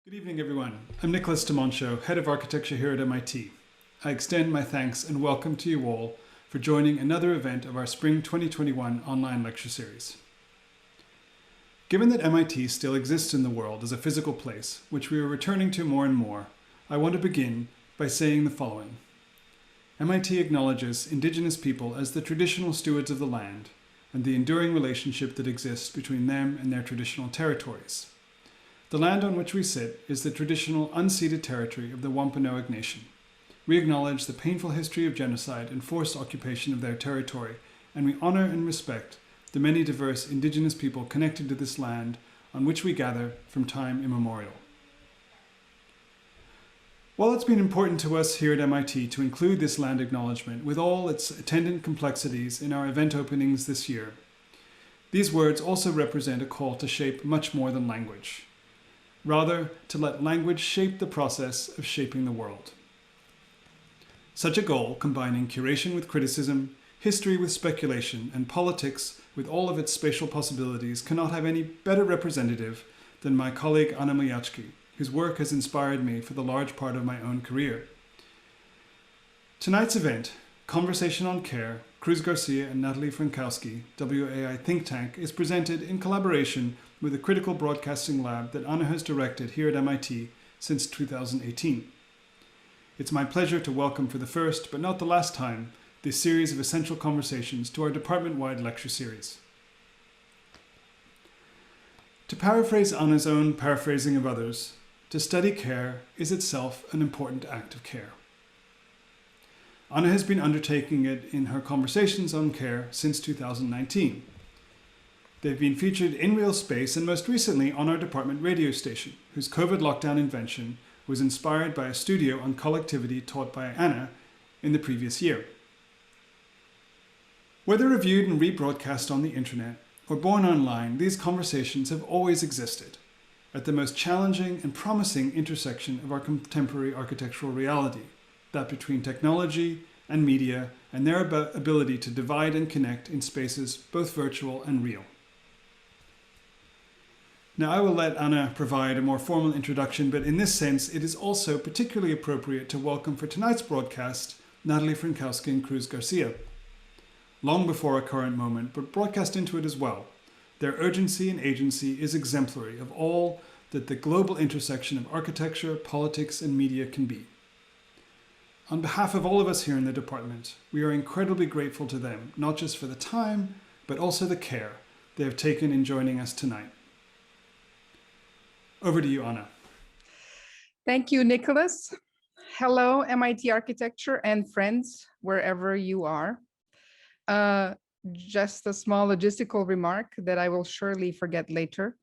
Good evening, everyone. I'm Nicholas Demoncho, Head of Architecture here at MIT. I extend my thanks and welcome to you all for joining another event of our Spring 2021 online lecture series. Given that MIT still exists in the world as a physical place, which we are returning to more and more, I want to begin by saying the following. MIT acknowledges Indigenous people as the traditional stewards of the land and the enduring relationship that exists between them and their traditional territories. The land on which we sit is the traditional unceded territory of the Wampanoag Nation. We acknowledge the painful history of genocide and forced occupation of their territory, and we honor and respect the many diverse Indigenous people connected to this land on which we gather from time immemorial. While it's been important to us here at MIT to include this land acknowledgement with all its attendant complexities in our event openings this year, these words also represent a call to shape much more than language. Rather, to let language shape the process of shaping the world. Such a goal, combining curation with criticism, history with speculation, and politics with all of its spatial possibilities, cannot have any better representative than my colleague Anna Majewski, whose work has inspired me for the large part of my own career. Tonight's event, Conversation on Care, Cruz Garcia and Nathalie Frankowski, WAI Think Tank, is presented in collaboration with the Critical Broadcasting Lab that Anna has directed here at MIT since 2018. It's my pleasure to welcome for the first, but not the last time, this series of essential conversations to our department-wide lecture series. To paraphrase Anna's own paraphrasing of others, to study care is itself an important act of care. Anna has been undertaking it in her conversations on care since 2019. They've been featured in real space and most recently on our department radio station, whose COVID lockdown invention was inspired by a studio on collectivity taught by Anna in the previous year. Whether reviewed and rebroadcast on the internet or born online, these conversations have always existed at the most challenging and promising intersection of our contemporary architectural reality, that between technology and media and their ability to divide and connect in spaces both virtual and real. Now, I will let Anna provide a more formal introduction, but in this sense, it is also particularly appropriate to welcome for tonight's broadcast Nathalie Frankowski and Cruz Garcia. Long before our current moment, but broadcast into it as well, their urgency and agency is exemplary of all that the global intersection of architecture, politics, and media can be. On behalf of all of us here in the department, we are incredibly grateful to them, not just for the time, but also the care they have taken in joining us tonight. Over to you, Anna. Thank you, Nicholas. Hello, MIT Architecture and friends, wherever you are. Just a small logistical remark that I will surely forget later.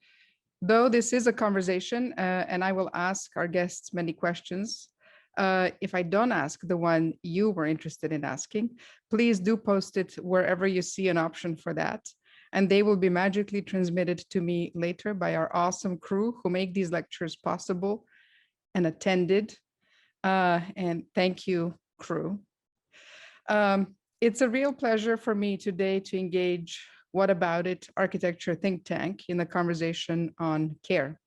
Though this is a conversation and I will ask our guests many questions, if I don't ask the one you were interested in asking, please do post it wherever you see an option for that. And they will be magically transmitted to me later by our awesome crew who make these lectures possible and attended. And thank you, crew. It's a real pleasure for me today to engage What About It Architecture Think Tank in a conversation on care.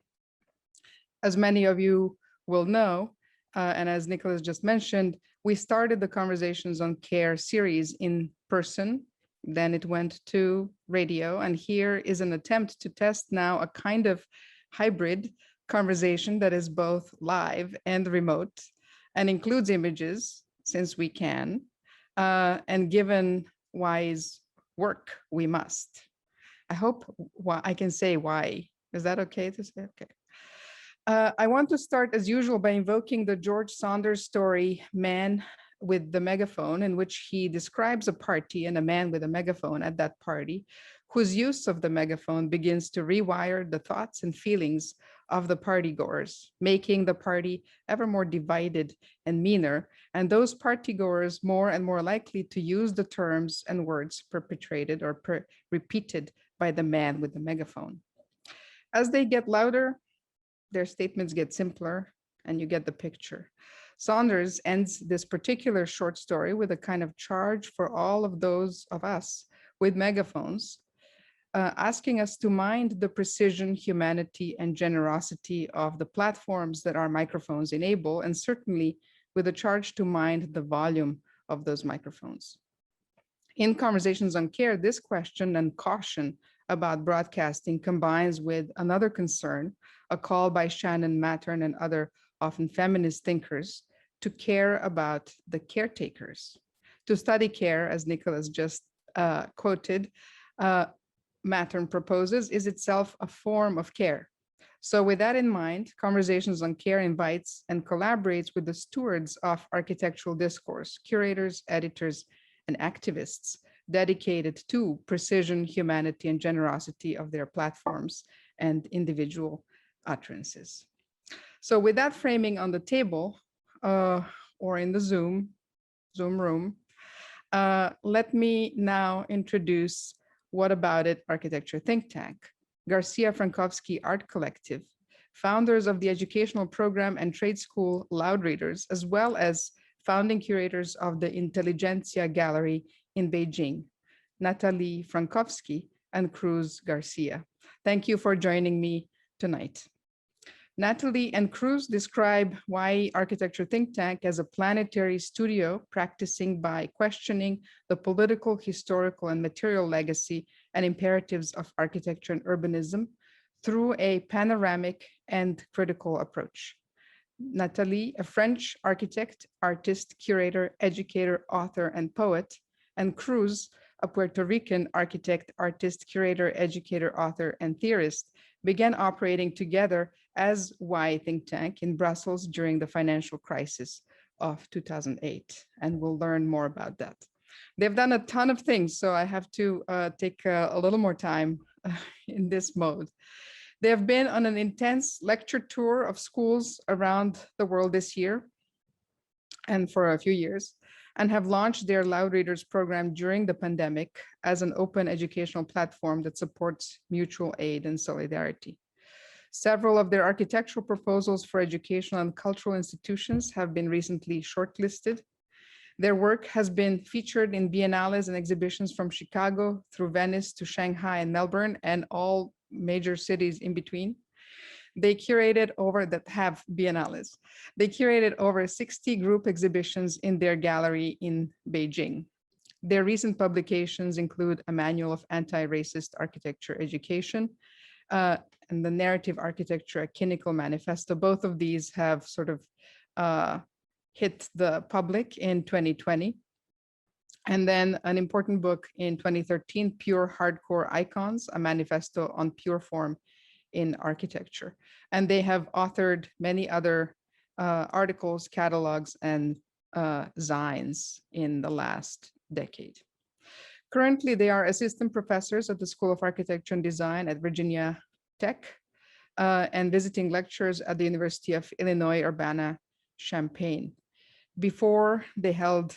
As many of you will know, and as Nicholas just mentioned, we started the Conversations on Care series in person. Then it went to radio, and here is an attempt to test now a kind of hybrid conversation that is both live and remote and includes images, since we can, and given WAI's work, we must. I hope I can say why. Is that okay to say? Okay. I want to start as usual by invoking the George Saunders story, Man with the Megaphone, in which he describes a party and a man with a megaphone at that party, whose use of the megaphone begins to rewire the thoughts and feelings of the partygoers, making the party ever more divided and meaner, and those partygoers more and more likely to use the terms and words perpetrated or repeated by the man with the megaphone. As they get louder, their statements get simpler, and you get the picture. Saunders ends this particular short story with a kind of charge for all of those of us with megaphones asking us to mind the precision, humanity, and generosity of the platforms that our microphones enable, and certainly with a charge to mind the volume of those microphones. In Conversations on Care, this question and caution about broadcasting combines with another concern, a call by Shannon Mattern and other often feminist thinkers to care about the caretakers. To study care, as Nicholas just quoted, Mattern proposes, is itself a form of care. So with that in mind, Conversations on Care invites and collaborates with the stewards of architectural discourse, curators, editors, and activists dedicated to precision, humanity, and generosity of their platforms and individual utterances. So with that framing on the table or in the Zoom room, let me now introduce What About It Architecture Think Tank, Garcia Frankowski Art Collective, founders of the educational program and trade school Loudreaders, as well as founding curators of the Intelligentsia Gallery in Beijing, Nathalie Frankowski and Cruz Garcia. Thank you for joining me tonight. Nathalie and Cruz describe WAI Architecture Think Tank as a planetary studio practicing by questioning the political, historical, and material legacy and imperatives of architecture and urbanism through a panoramic and critical approach. Nathalie, a French architect, artist, curator, educator, author, and poet, and Cruz, a Puerto Rican architect, artist, curator, educator, author, and theorist, began operating together as WAI Think Tank in Brussels during the financial crisis of 2008. And we'll learn more about that. They've done a ton of things, so I have to take a little more time in this mode. They have been on an intense lecture tour of schools around the world this year and for a few years, and have launched their Loudreaders program during the pandemic as an open educational platform that supports mutual aid and solidarity. Several of their architectural proposals for educational and cultural institutions have been recently shortlisted. Their work has been featured in biennales and exhibitions from Chicago through Venice to Shanghai and Melbourne and all major cities in between. They curated over that have biennales. They curated over 60 group exhibitions in their gallery in Beijing. Their recent publications include a manual of anti-racist architecture education and the narrative architecture, a clinical manifesto. Both of these have sort of hit the public in 2020. And then an important book in 2013, Pure Hardcore Icons, a manifesto on pure form in architecture. And they have authored many other articles, catalogs, and zines in the last decade. Currently, they are assistant professors at the School of Architecture and Design at Virginia Tech and visiting lecturers at the University of Illinois Urbana-Champaign. Before they held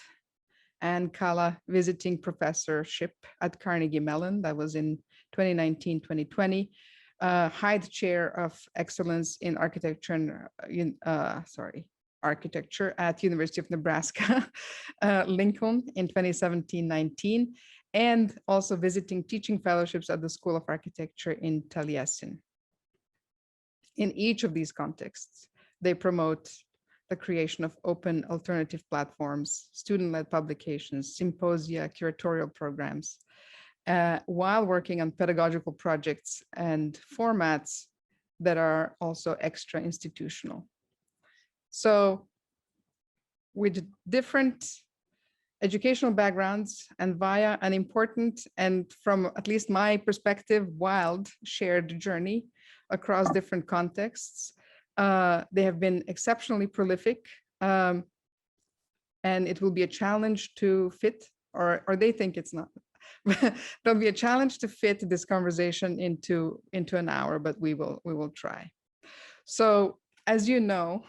Ann Kala visiting professorship at Carnegie Mellon, that was in 2019-2020, Hyde Chair of Excellence in Architecture Architecture at University of Nebraska, Lincoln in 2017-19, and also visiting teaching fellowships at the School of Architecture in Taliesin. In each of these contexts, they promote the creation of open alternative platforms, student-led publications, symposia, curatorial programs, while working on pedagogical projects and formats that are also extra institutional. So with different educational backgrounds and via an important and from at least my perspective, wild shared journey across different contexts, they have been exceptionally prolific, and it will be a challenge to fit, or they think it's not. There'll be a challenge to fit this conversation into an hour, but we will try. So, as you know,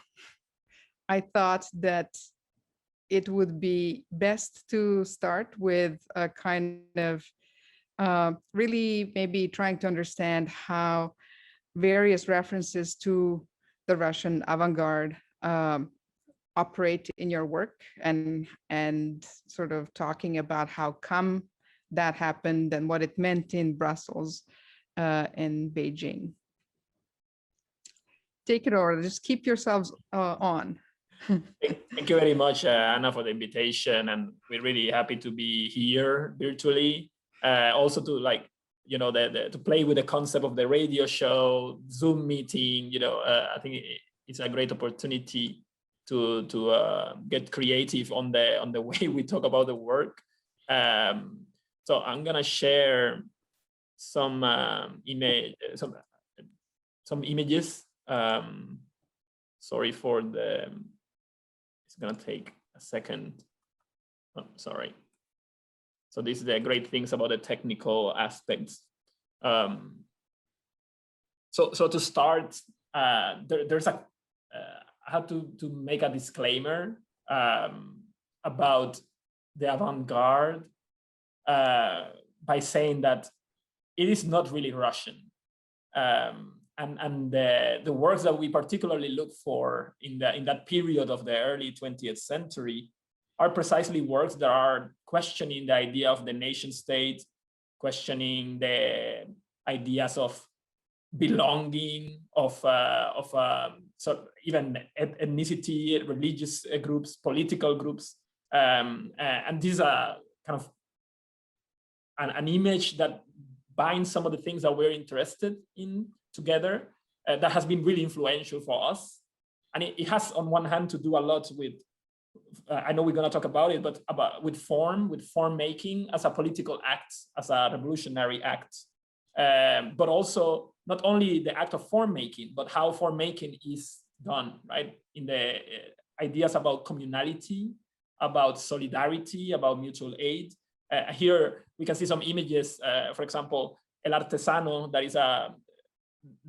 I thought that it would be best to start with a kind of really maybe trying to understand how various references to the Russian avant-garde operate in your work, and sort of talking about how come that happened and what it meant in Brussels and Beijing. Take it over, just keep yourselves on. Thank you very much, Anna, for the invitation, and we're really happy to be here virtually. Also to to play with the concept of the radio show, Zoom meeting. I think it's a great opportunity to get creative on the way we talk about the work. So I'm gonna share some images. Sorry for the. It's gonna take a second. Oh, sorry. So these are the great things about the technical aspects. So to start, there's a. I have to make a disclaimer about the avant-garde by saying that it is not really Russian. And the works that we particularly look for in that period of the early 20th century are precisely works that are questioning the idea of the nation state, questioning the ideas of belonging, of even ethnicity, religious groups, political groups, and these are kind of an image that binds some of the things that we're interested in together, that has been really influential for us. And it has, on one hand, to do a lot with, I know we're going to talk about it, but with form making as a political act, as a revolutionary act, but also not only the act of form making, but how form making is done, right? In the ideas about communality, about solidarity, about mutual aid. Here we can see some images, for example, El Artesano, that is a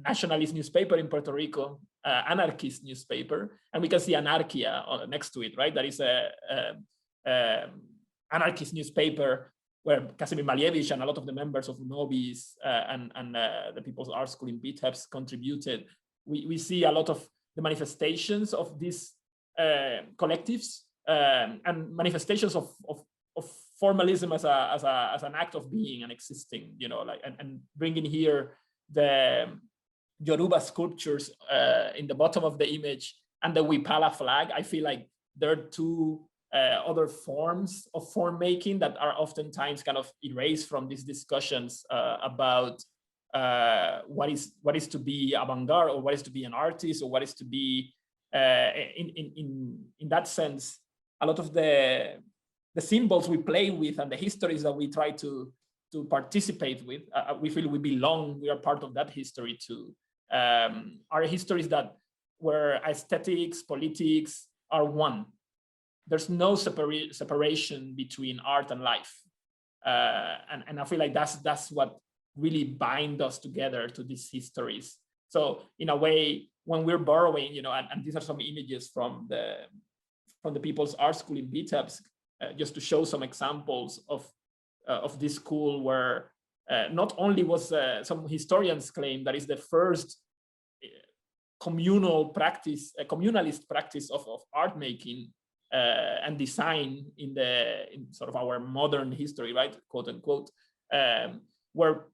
nationalist newspaper in Puerto Rico, anarchist newspaper, and we can see Anarchia next to it, right? That is a anarchist newspaper where Casimir Malievich and a lot of the members of Nobis and the People's Art School in Vitebsk contributed. We see a lot of the manifestations of these collectives and manifestations of formalism as an act of being and existing, and bringing here the Yoruba sculptures in the bottom of the image and the Wipala flag. I feel like there are two other forms of form making that are oftentimes kind of erased from these discussions about what is to be avant-garde, or what is to be an artist, or what is to be in that sense. A lot of the symbols we play with and the histories that we try to participate with, we feel we belong, we are part of that history too. Are histories that where aesthetics, politics are one. There's no separation between art and life. And I feel like that's what really binds us together to these histories. So in a way, when we're borrowing, and these are some images from the People's Art School in Vitebsk, just to show some examples of this school where not only was some historians claim that is the first communalist practice of art making and design in sort of our modern history, right, quote unquote, where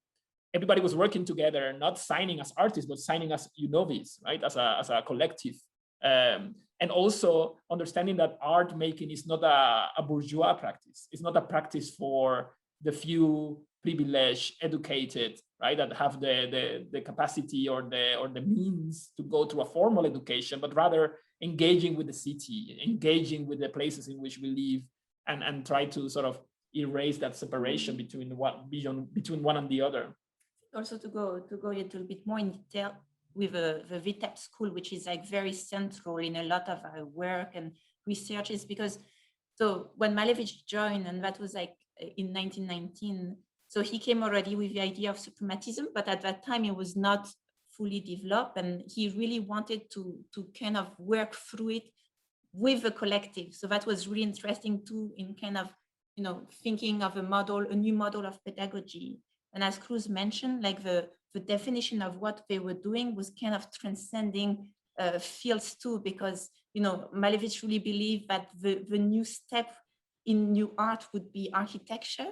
everybody was working together, not signing as artists, but signing as UNOVIs, right, as a collective. And also understanding that art making is not a bourgeois practice. It's not a practice for the few privileged, educated, right, that have the capacity or the means to go through a formal education, but rather engaging with the city, engaging with the places in which we live, and try to sort of erase that separation between one and the other. Also to go a little bit more in detail with the Vitebsk school, which is like very central in a lot of our work and research, is because, so when Malevich joined, and that was like in 1919, so he came already with the idea of suprematism, but at that time it was not fully developed, and he really wanted to kind of work through it with the collective. So that was really interesting too, in kind of, thinking of a new model of pedagogy. And as Cruz mentioned, like the definition of what they were doing was kind of transcending fields too, because, Malevich really believed that the new step in new art would be architecture.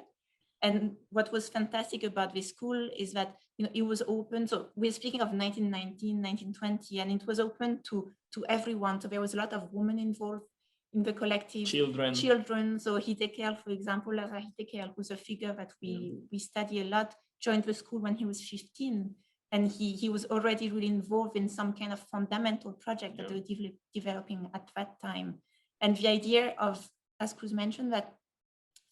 And what was fantastic about this school is that, you know, it was open. So we're speaking of 1919, 1920, and it was open to everyone. So there was a lot of women involved in the collective. Children. So Hitekel, for example, Lara Hitekel, who's a figure that we study a lot, joined the school when he was 15. And he was already really involved in some kind of fundamental project that they were developing at that time. And the idea of, as Cruz mentioned, that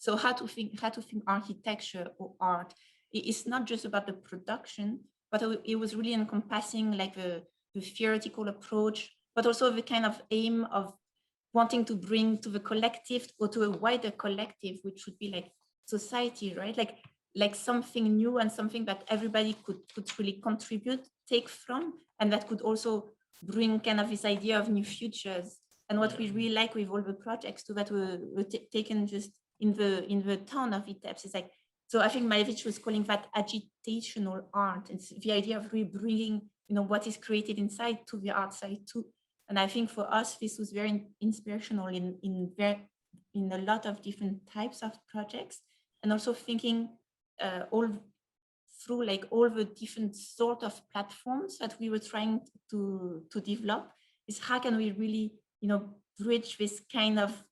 so how to think architecture or art, it's not just about the production, but it was really encompassing like the theoretical approach, but also the kind of aim of wanting to bring to the collective or to a wider collective, which would be like society, right? Like something new and something that everybody could really contribute, take from, and that could also bring kind of this idea of new futures. And what we really like with all the projects too that were taken just in the town of Vitebsk is like, so I think Malevich was calling that agitational art. It's the idea of really bringing, you know, what is created inside to the outside too. And I think for us, this was very inspirational in a lot of different types of projects, and also thinking all through like all the different sort of platforms that we were trying to develop is how can we really, you know, bridge this kind of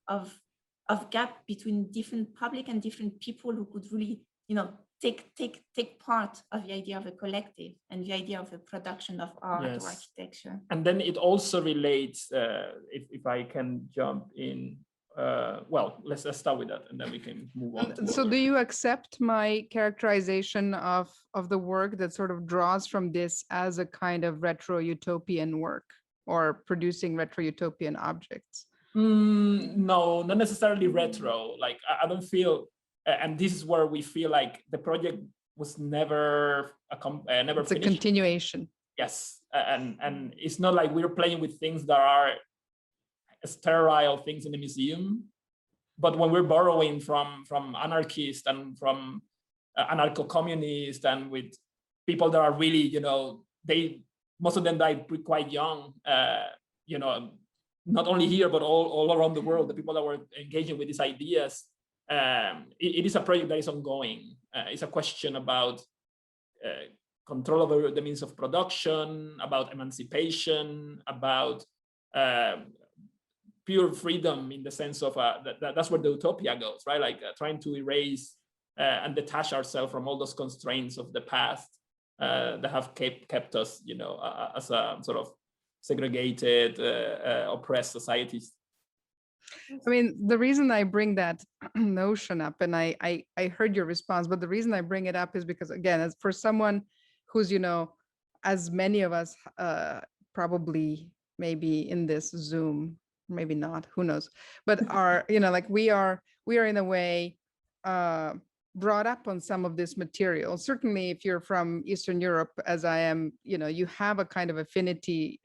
gap between different public and different people who could really, you know, take part of the idea of a collective and the idea of a production of art or architecture. And then it also relates, if I can jump in, well, let's start with that and then we can move on. So do you accept my characterization of the work that sort of draws from this as a kind of retro-utopian work or producing retro-utopian objects? No, not necessarily retro. Like I don't feel, and this is where we feel like the project was never it's finished. A continuation. Yes, and it's not like we're playing with things that are sterile things in the museum, but when we're borrowing from anarchists and from anarcho-communists and with people that are really, you know, most of them died quite young, you know, not only here, but all around the world, the people that were engaging with these ideas, it is a project that is ongoing. It's a question about control over the means of production, about emancipation, about pure freedom in the sense of that's where the utopia goes, right? Like trying to erase and detach ourselves from all those constraints of the past that have kept us, you know, as a sort of segregated, oppressed societies. I mean, the reason I bring that notion up, and I heard your response, but the reason I bring it up is because, again, as for someone who's, you know, as many of us probably maybe in this Zoom, maybe not, who knows, but are, you know, like we are in a way brought up on some of this material. Certainly if you're from Eastern Europe, as I am, you know, you have a kind of affinity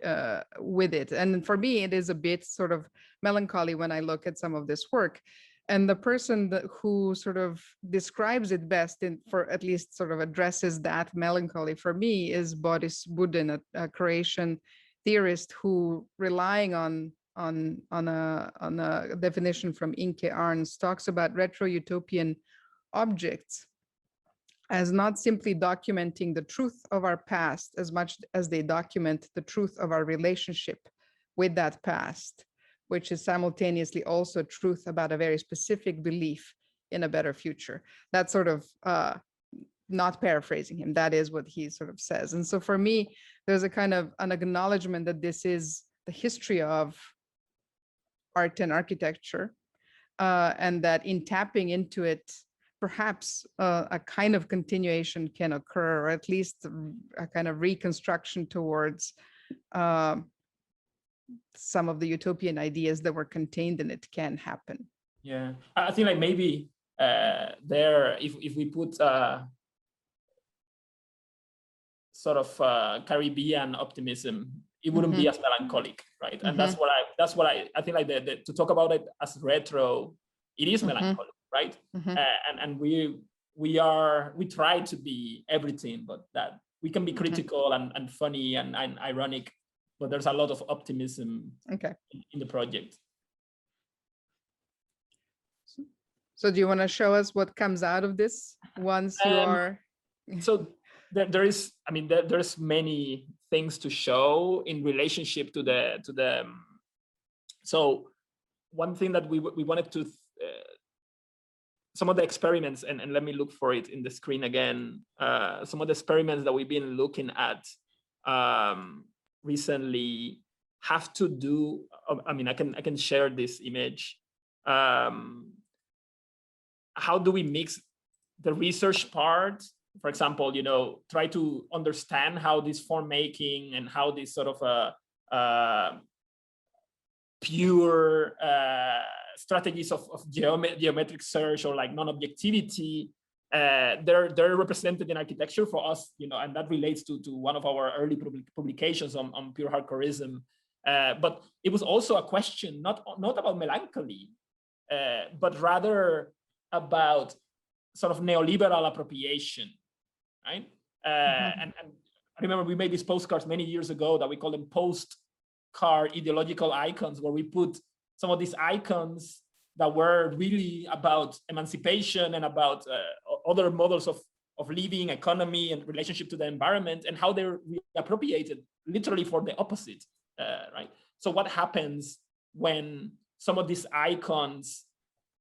with it. And for me, it is a bit sort of melancholy when I look at some of this work. And the person who sort of describes it best, for at least sort of addresses that melancholy for me, is Boris Budin, a Croatian theorist who, relying on a definition from Inke Arns, talks about retro-utopian objects as not simply documenting the truth of our past as much as they document the truth of our relationship with that past, which is simultaneously also truth about a very specific belief in a better future. That's sort of not paraphrasing him, that is what he sort of says. And so for me, there's a kind of an acknowledgement that this is the history of art and architecture, and that in tapping into it, perhaps a kind of continuation can occur, or at least a kind of reconstruction towards some of the utopian ideas that were contained in it can happen. Yeah, I think like maybe there, if we put sort of Caribbean optimism, it wouldn't be as melancholic, right? And that's what I think like to talk about it as retro, it is melancholic, right? And we try to be everything, but that we can be critical and funny and ironic, but there's a lot of optimism in the project. So do you want to show us what comes out of this once you are? So there is, I mean, there's many things to show in relationship to the. So one thing that we wanted to, some of the experiments, and let me look for it in the screen again. Some of the experiments that we've been looking at recently have to do. I mean, I can share this image. How do we mix the research part? For example, you know, try to understand how this form making and how this sort of pure strategies of geometric search or like non-objectivity, they're represented in architecture for us, you know, and that relates to one of our early publications on pure hardcoreism. But it was also a question not about melancholy, but rather about sort of neoliberal appropriation, right? And I remember we made these postcards many years ago that we call them postcard ideological icons, where we put some of these icons that were really about emancipation and about other models of living, economy, and relationship to the environment, and how they're reappropriated literally for the opposite, right? So what happens when some of these icons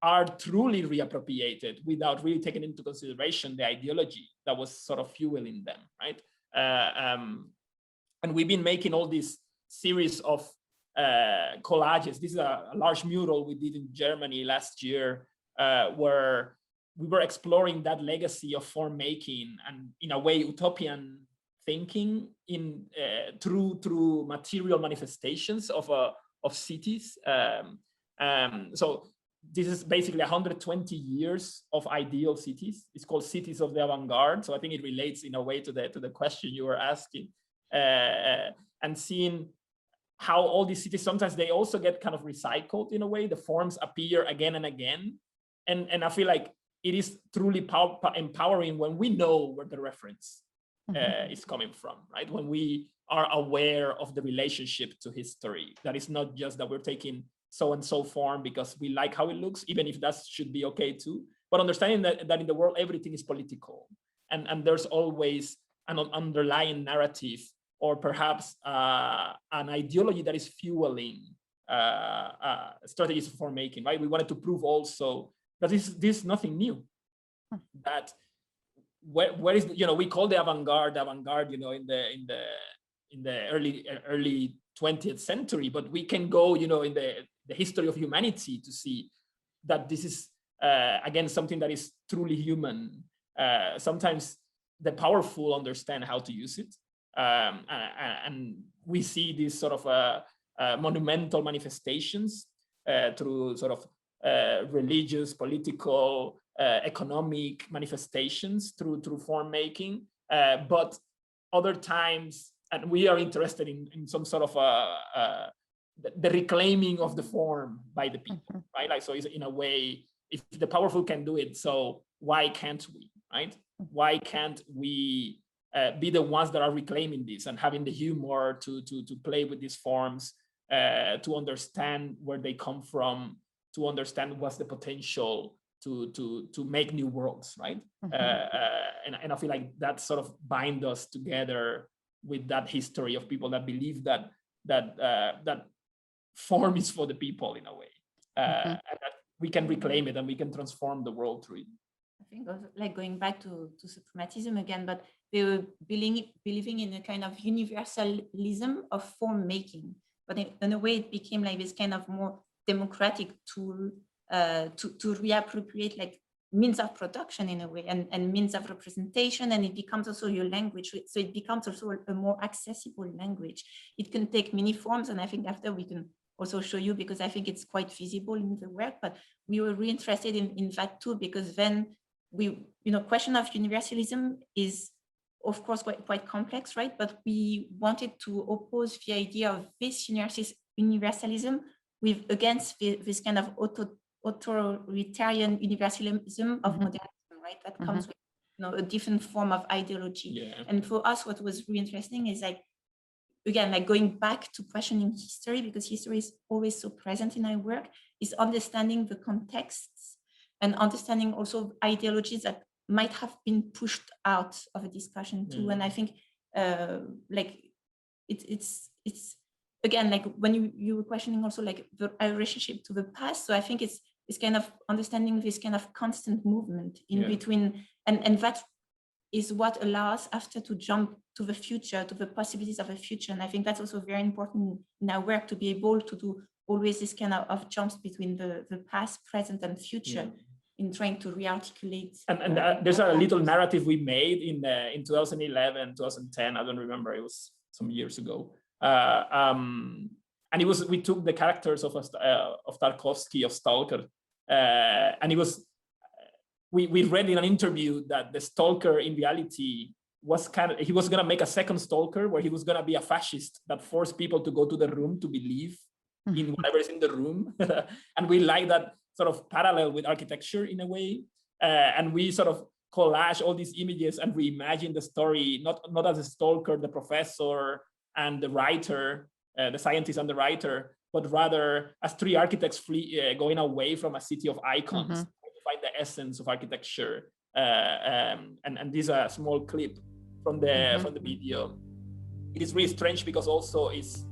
are truly reappropriated without really taking into consideration the ideology that was sort of fueling them, right? And we've been making all these series of collages. This is a large mural we did in Germany last year, where we were exploring that legacy of form making and, in a way, utopian thinking in through material manifestations of cities. So this is basically 120 years of ideal cities. It's called Cities of the Avant-Garde. So I think it relates in a way to the question you were asking, and seeing how all these cities, sometimes they also get kind of recycled in a way. The forms appear again and again. And I feel like it is truly empowering when we know where the reference is coming from, right? When we are aware of the relationship to history, that is not just that we're taking so-and-so form because we like how it looks, even if that should be okay too, but understanding that in the world, everything is political. And there's always an underlying narrative, or perhaps an ideology that is fueling strategies for making, right? We wanted to prove also that this is nothing new. That where is, you know, we call the avant-garde, you know, in the early 20th century, but we can go, you know, in the history of humanity to see that this is again something that is truly human. Sometimes the powerful understand how to use it, and we see these sort of monumental manifestations through sort of religious, political, economic manifestations through form making, but other times, and we are interested in some sort of the reclaiming of the form by the people, right? Like, so it's in a way, if the powerful can do it, so why can't we, right? Why can't we be the ones that are reclaiming this and having the humor to play with these forms, to understand where they come from, to understand what's the potential to make new worlds, right? And I feel like that sort of bind us together with that history of people that believe that form is for the people in a way, and that we can reclaim it and we can transform the world through it. I think also, like, going back to suprematism again, but they were believing in a kind of universalism of form making, but in a way it became like this kind of more democratic tool to reappropriate like means of production in a way, and means of representation, and it becomes also your language. So it becomes also a more accessible language. It can take many forms, and I think after we can also show you, because I think it's quite visible in the work, but we were really interested in that too, because then we, you know, question of universalism is of course quite complex, right? But we wanted to oppose the idea of this universalism with against this kind of authoritarian universalism of modernism, right? That comes with, you know, a different form of ideology. Yeah. And for us, what was really interesting is, like, again, like going back to questioning history, because history is always so present in our work, is understanding the contexts and understanding also ideologies that might have been pushed out of a discussion too. And I think like it's again, like when you were questioning also like the relationship to the past. So I think it's kind of understanding this kind of constant movement in between, and that is what allows after to jump to the future, to the possibilities of the future. And I think that's also very important in our work, to be able to do always this kind of jumps between the past, present, and future in trying to re-articulate. And there's a little narrative we made in 2011, 2010, I don't remember, it was some years ago. And it was, we took the characters of Tarkovsky, of Stalker, and it was, we read in an interview that the Stalker in reality was he was gonna make a second Stalker where he was gonna be a fascist that forced people to go to the room to believe in whatever is in the room. And we like that sort of parallel with architecture in a way. And we sort of collage all these images and reimagine the story, not as a stalker, the professor and the writer, the scientist and the writer, but rather as three architects going away from a city of icons to find the essence of architecture. And this is a small clip from the video. It is really strange because also it's,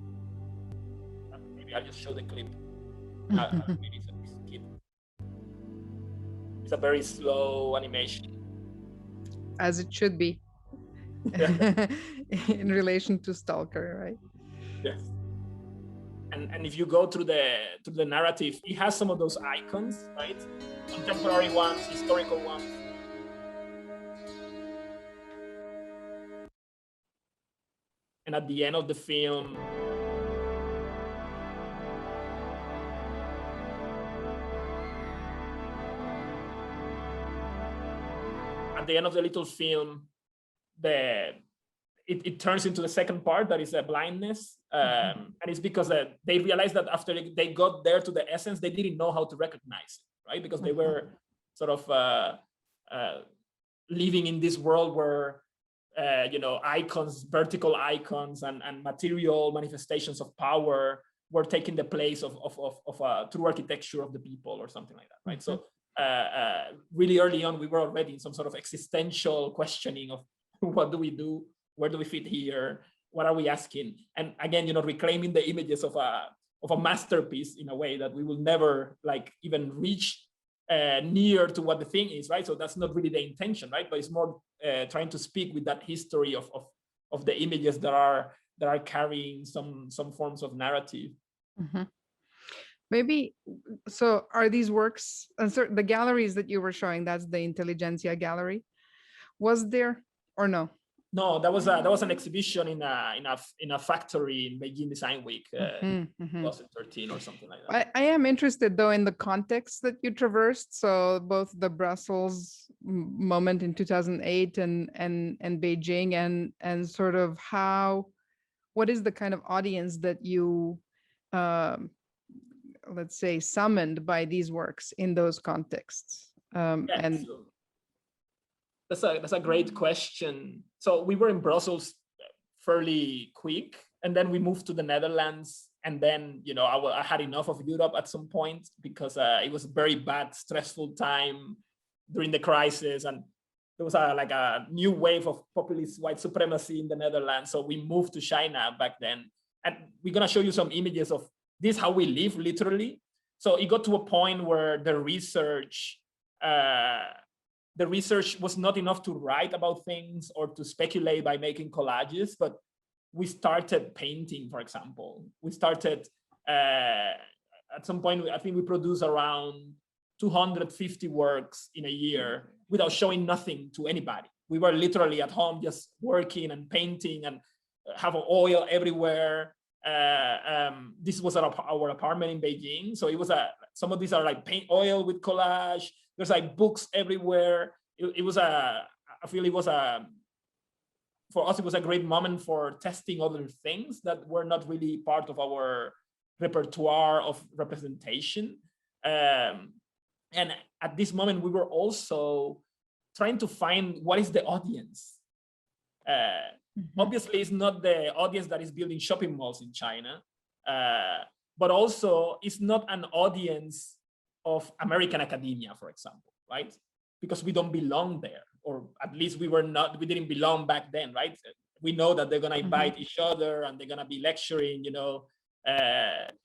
maybe I'll just show the clip. Maybe it's a skip. It's a very slow animation. As it should be. In relation to Stalker, right? Yes. And if you go through the narrative, it has some of those icons, right? Contemporary ones, historical ones. And at the end of the film, the end of the little film, it turns into the second part, that is a blindness. And it's because they realized that after they got there to the essence, they didn't know how to recognize it, right? Because they were sort of living in this world where, icons, vertical icons and material manifestations of power were taking the place of true architecture of the people or something like that, right? So really early on, we were already in some sort of existential questioning of what do we do? Where do we fit here? What are we asking? And again, reclaiming the images of a masterpiece in a way that we will never like even reach near to what the thing is, right? So that's not really the intention, right? But it's more trying to speak with that history of the images that are carrying some forms of narrative. Maybe, so are these works, the galleries that you were showing, that's the Intelligentsia Gallery, was there or no? No, that was an exhibition in a factory in Beijing Design Week, 2013 or something like that. I am interested though in the context that you traversed. So both the Brussels moment in 2008 and Beijing and sort of what is the kind of audience that you let's say summoned by these works in those contexts? And that's a great question. So we were in Brussels fairly quick, and then we moved to the Netherlands. And then, I had enough of Europe at some point because it was a very bad, stressful time during the crisis. And there was a new wave of populist white supremacy in the Netherlands. So we moved to China back then. And we're going to show you some images of this, how we live, literally. So it got to a point where the research was not enough to write about things or to speculate by making collages, but we started painting, for example. We started, at some point, I think we produced around 250 works in a year without showing nothing to anybody. We were literally at home just working and painting and have oil everywhere. This was our apartment in Beijing. So it was some of these are like paint oil with collage. There's like books everywhere. I feel it was for us, it was a great moment for testing other things that were not really part of our repertoire of representation. And at this moment, we were also trying to find what is the audience. Obviously, it's not the audience that is building shopping malls in China, but also it's not an audience of American academia, for example, right? Because we don't belong there, or at least we didn't belong back then, right? We know that they're gonna invite each other and they're gonna be lecturing, you know,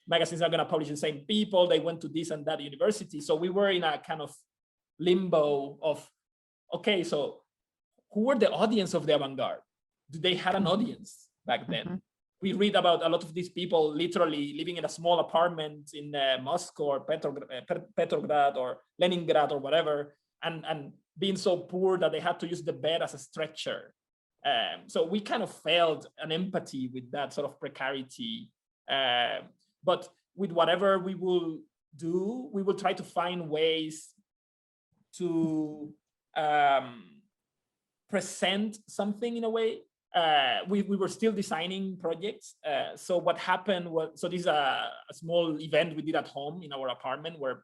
magazines are gonna publish the same people, they went to this and that university. So we were in a kind of limbo of, okay, so who were the audience of the avant-garde? Do they have an audience back then? We read about a lot of these people literally living in a small apartment in Moscow or Petrograd or Leningrad or whatever, and being so poor that they had to use the bed as a stretcher. So we kind of felt an empathy with that sort of precarity. But with whatever we will do, we will try to find ways to present something in a way. We were still designing projects. So what happened was, so this is a small event we did at home in our apartment, where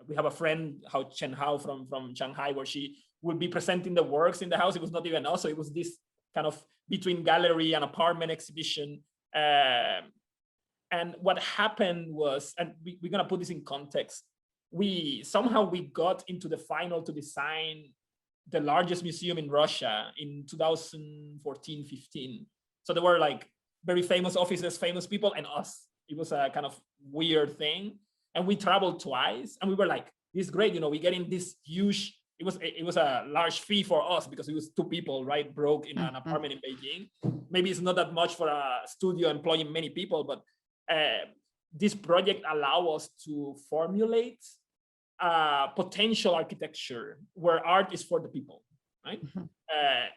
we have a friend, Chen Hao from Shanghai, where she would be presenting the works in the house. It was not even us. So it was this kind of between gallery and apartment exhibition. And what happened was, and we're gonna put this in context, we got into the final to design the largest museum in Russia in 2014-15. So there were like very famous offices, famous people, and us. It was a kind of weird thing. And we traveled twice, and we were like, this is great, you know, we get in this huge, it was a large fee for us because it was 2 people, right, broke in an apartment in Beijing. Maybe it's not that much for a studio employing many people, but this project allowed us to formulate potential architecture where art is for the people, right?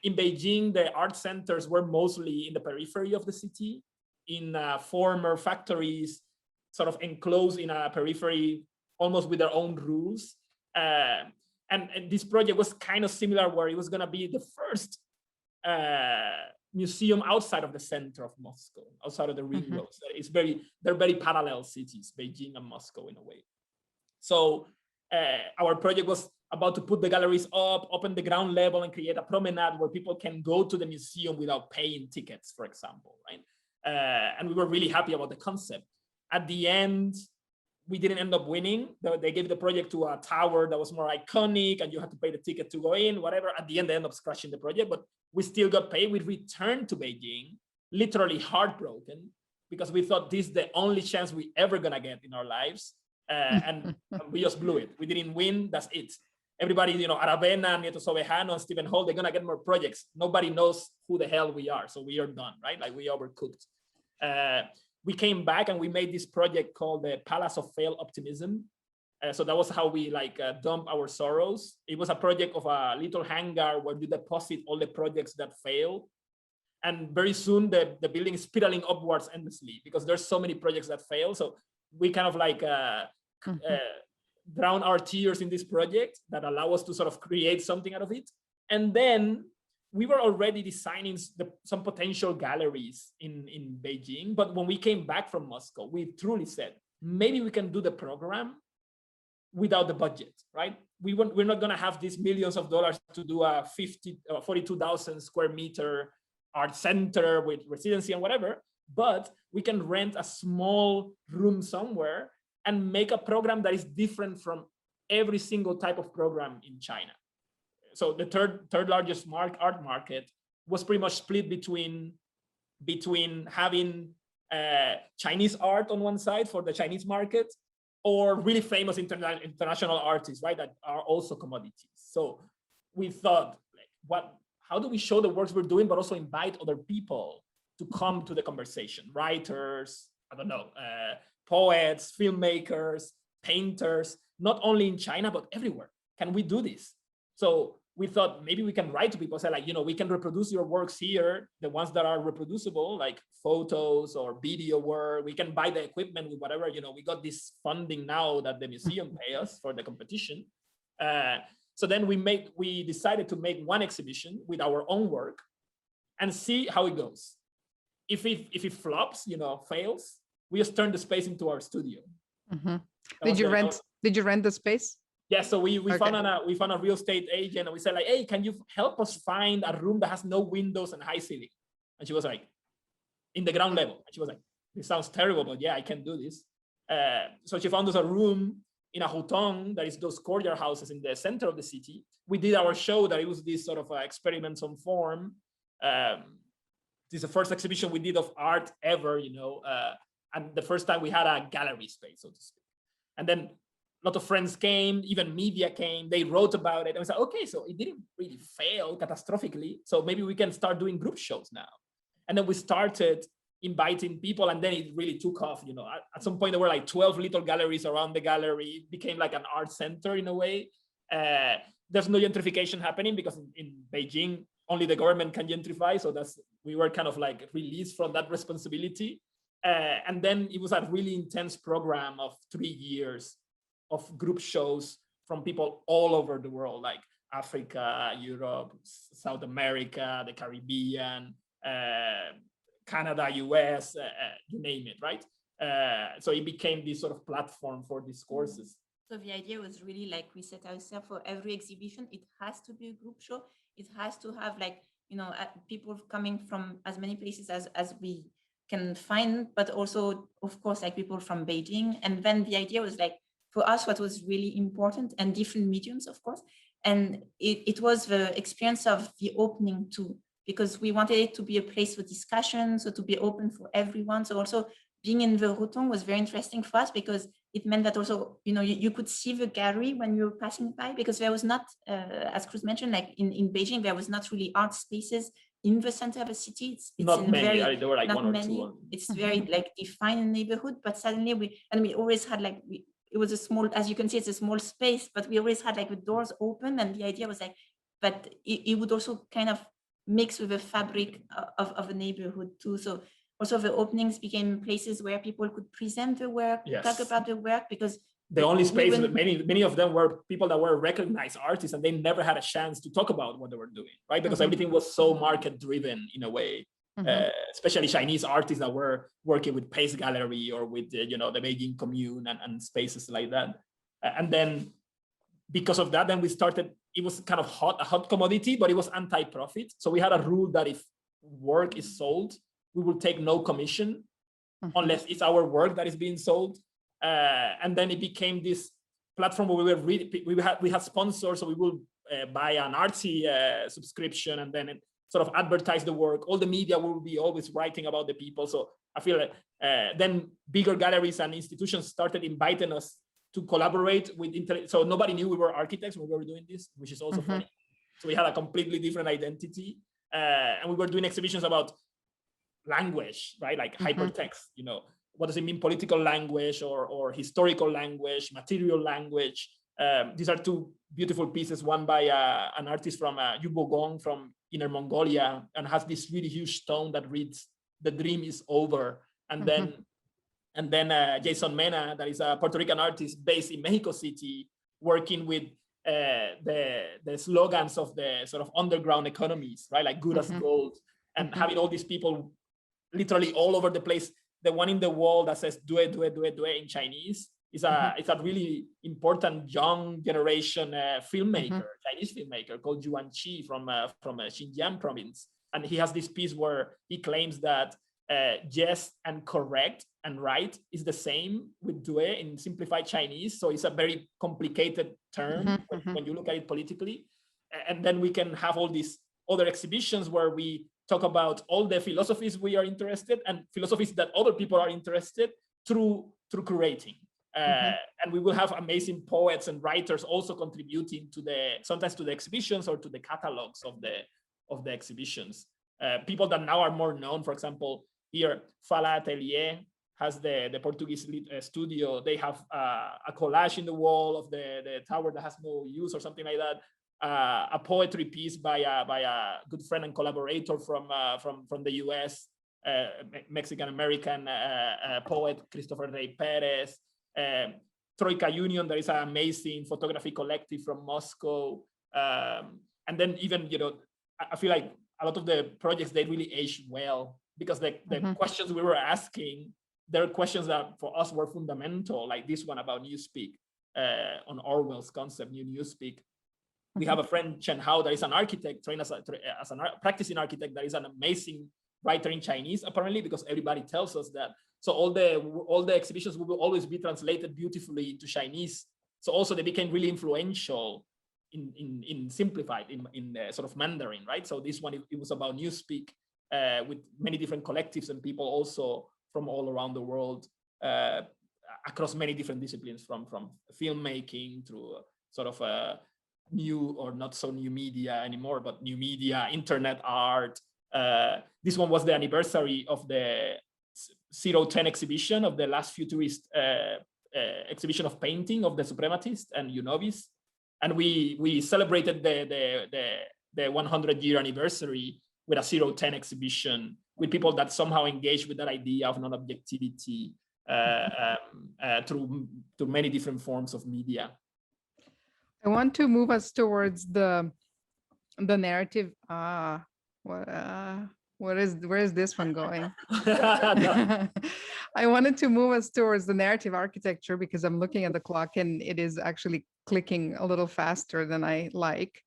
In Beijing, the art centers were mostly in the periphery of the city, in former factories, sort of enclosed in a periphery, almost with their own rules. And this project was kind of similar, where it was going to be the first museum outside of the center of Moscow, outside of the ring roads. They're very parallel cities, Beijing and Moscow in a way. So our project was about to put the galleries up, open the ground level, and create a promenade where people can go to the museum without paying tickets, for example, right? And we were really happy about the concept. At the end, we didn't end up winning. They gave the project to a tower that was more iconic, and you had to pay the ticket to go in, whatever. At the end, they ended up scratching the project, but we still got paid. We returned to Beijing, literally heartbroken, because we thought this is the only chance we ever gonna get in our lives. And we just blew it. We didn't win, that's it. Everybody, you know, Aravena, Nieto Sobejano, and Stephen Hall, they're gonna get more projects. Nobody knows who the hell we are, so we are done, right? Like, we overcooked. We came back and we made this project called the Palace of Failed Optimism. So that was how we dump our sorrows. It was a project of a little hangar where you deposit all the projects that fail. And very soon the building is spiraling upwards endlessly because there's so many projects that fail. So we kind of drown our tears in this project that allow us to sort of create something out of it. And then we were already designing some potential galleries in Beijing. But when we came back from Moscow, we truly said, maybe we can do the program without the budget, right? We're not gonna have these millions of dollars to do a 42,000 square meter art center with residency and whatever, but we can rent a small room somewhere and make a program that is different from every single type of program in China. So the third largest art market was pretty much split between having Chinese art on one side for the Chinese market, or really famous international artists, right, that are also commodities. So we thought, how do we show the works we're doing, but also invite other people to come to the conversation? Writers, I don't know, poets, filmmakers, painters, not only in China, but everywhere. Can we do this? So we thought maybe we can write to people, say we can reproduce your works here, the ones that are reproducible, like photos or video work. We can buy the equipment with whatever, we got this funding now that the museum pay us for the competition. So then we decided to make one exhibition with our own work and see how it goes. If it flops, fails, we just turn the space into our studio. Did you rent the space? Yeah, so we found a real estate agent, and we said hey, can you help us find a room that has no windows and high ceiling? And she was like, in the ground level. And she was like, this sounds terrible, but yeah, I can do this. So she found us a room in a huton, that is those courtyard houses in the center of the city, we did our show that it was this sort of experiments on form. This is the first exhibition we did of art ever, and the first time we had a gallery space, so to speak. And then a lot of friends came, even media came, they wrote about it. And we said, okay, so it didn't really fail catastrophically. So maybe we can start doing group shows now. And then we started inviting people, and then it really took off. At some point there were like 12 little galleries around the gallery. It became like an art center in a way. There's no gentrification happening because in Beijing, only the government can gentrify. So we were kind of like released from that responsibility. And then it was a really intense program of 3 years of group shows from people all over the world, like Africa, Europe, South America, the Caribbean, Canada, US, you name it, right? So it became this sort of platform for these courses. So the idea was really like we set ourselves for every exhibition, it has to be a group show. It has to have people coming from as many places as we can find, but also, of course, like people from Beijing. And then the idea was like, for us, what was really important, and different mediums, of course. And it was the experience of the opening too, because we wanted it to be a place for discussion, so to be open for everyone. So also being in the Roton was very interesting for us because it meant that also, you could see the gallery when you were passing by, because there was not, as Cruz mentioned, like in Beijing, there was not really art spaces in the center of the city. It's not many, there were like one or many. two. It's very like defined in neighborhood, but suddenly we always had like, it was a small, as you can see, it's a small space, but we always had like the doors open, and the idea was like, but it would also kind of mix with the fabric of a neighborhood too. So also the openings became places where people could present the work, talk about the work, because the only space, many of them were people that were recognized artists, and they never had a chance to talk about what they were doing, right? Because everything was so market driven in a way. Especially Chinese artists that were working with Pace Gallery or with the Beijing Commune and spaces like that. And then because of that, then we started, it was kind of a hot commodity, but it was anti-profit. So we had a rule that if work is sold, we will take no commission unless it's our work that is being sold. And then it became this platform where we had sponsors, so we will buy an artsy subscription, and then sort of advertise the work. All the media will be always writing about the people. So I feel like then bigger galleries and institutions started inviting us to collaborate with so nobody knew we were architects when we were doing this, which is also funny. So we had a completely different identity, and we were doing exhibitions about language, right? Like hypertext, what does it mean, political language or historical language, material language. These are two beautiful pieces, one by an artist from Yubogong from Inner Mongolia, and has this really huge stone that reads, "The dream is over." And then Jason Mena, that is a Puerto Rican artist based in Mexico City, working with the slogans of the sort of underground economies, right? Like good as gold, and having all these people literally all over the place. The one in the wall that says "due, due, due, due" in Chinese is it's a really important young generation filmmaker, Chinese filmmaker called Yuan Qi from Xinjiang province. And he has this piece where he claims that yes and correct and right is the same with due in simplified Chinese. So it's a very complicated term when you look at it politically. And then we can have all these other exhibitions where we talk about all the philosophies we are interested and philosophies that other people are interested through curating. And we will have amazing poets and writers also contributing to sometimes to the exhibitions or to the catalogs of the exhibitions. People that now are more known, for example, here Fala Atelier has the Portuguese studio. They have a collage in the wall of the tower that has no use or something like that. A poetry piece by a good friend and collaborator from the US, Mexican American poet Christopher Rey Perez. Troika Union, there is an amazing photography collective from Moscow. And then even, I feel like a lot of the projects, they really age well because the questions we were asking, there are questions that for us were fundamental, like this one about Newspeak, on Orwell's concept, New Newspeak. We have a friend, Chen Hao, that is an architect, trained as a practicing architect, that is an amazing writer in Chinese, apparently, because everybody tells us that. So all the exhibitions will always be translated beautifully into Chinese So also they became really influential in simplified, in sort of Mandarin, right? So this one, it was about Newspeak with many different collectives and people also from all around the world, across many different disciplines, from filmmaking through sort of new or not so new media anymore, but new media, internet art. This one was the anniversary of the 010 exhibition of the last futurist exhibition of painting of the Suprematists and Unobis. And we celebrated the 100-year anniversary with a 010 exhibition with people that somehow engaged with that idea of non-objectivity through many different forms of media. I want to move us towards the narrative. Where is this one going? I wanted to move us towards the narrative architecture because I'm looking at the clock and it is actually clicking a little faster than I like.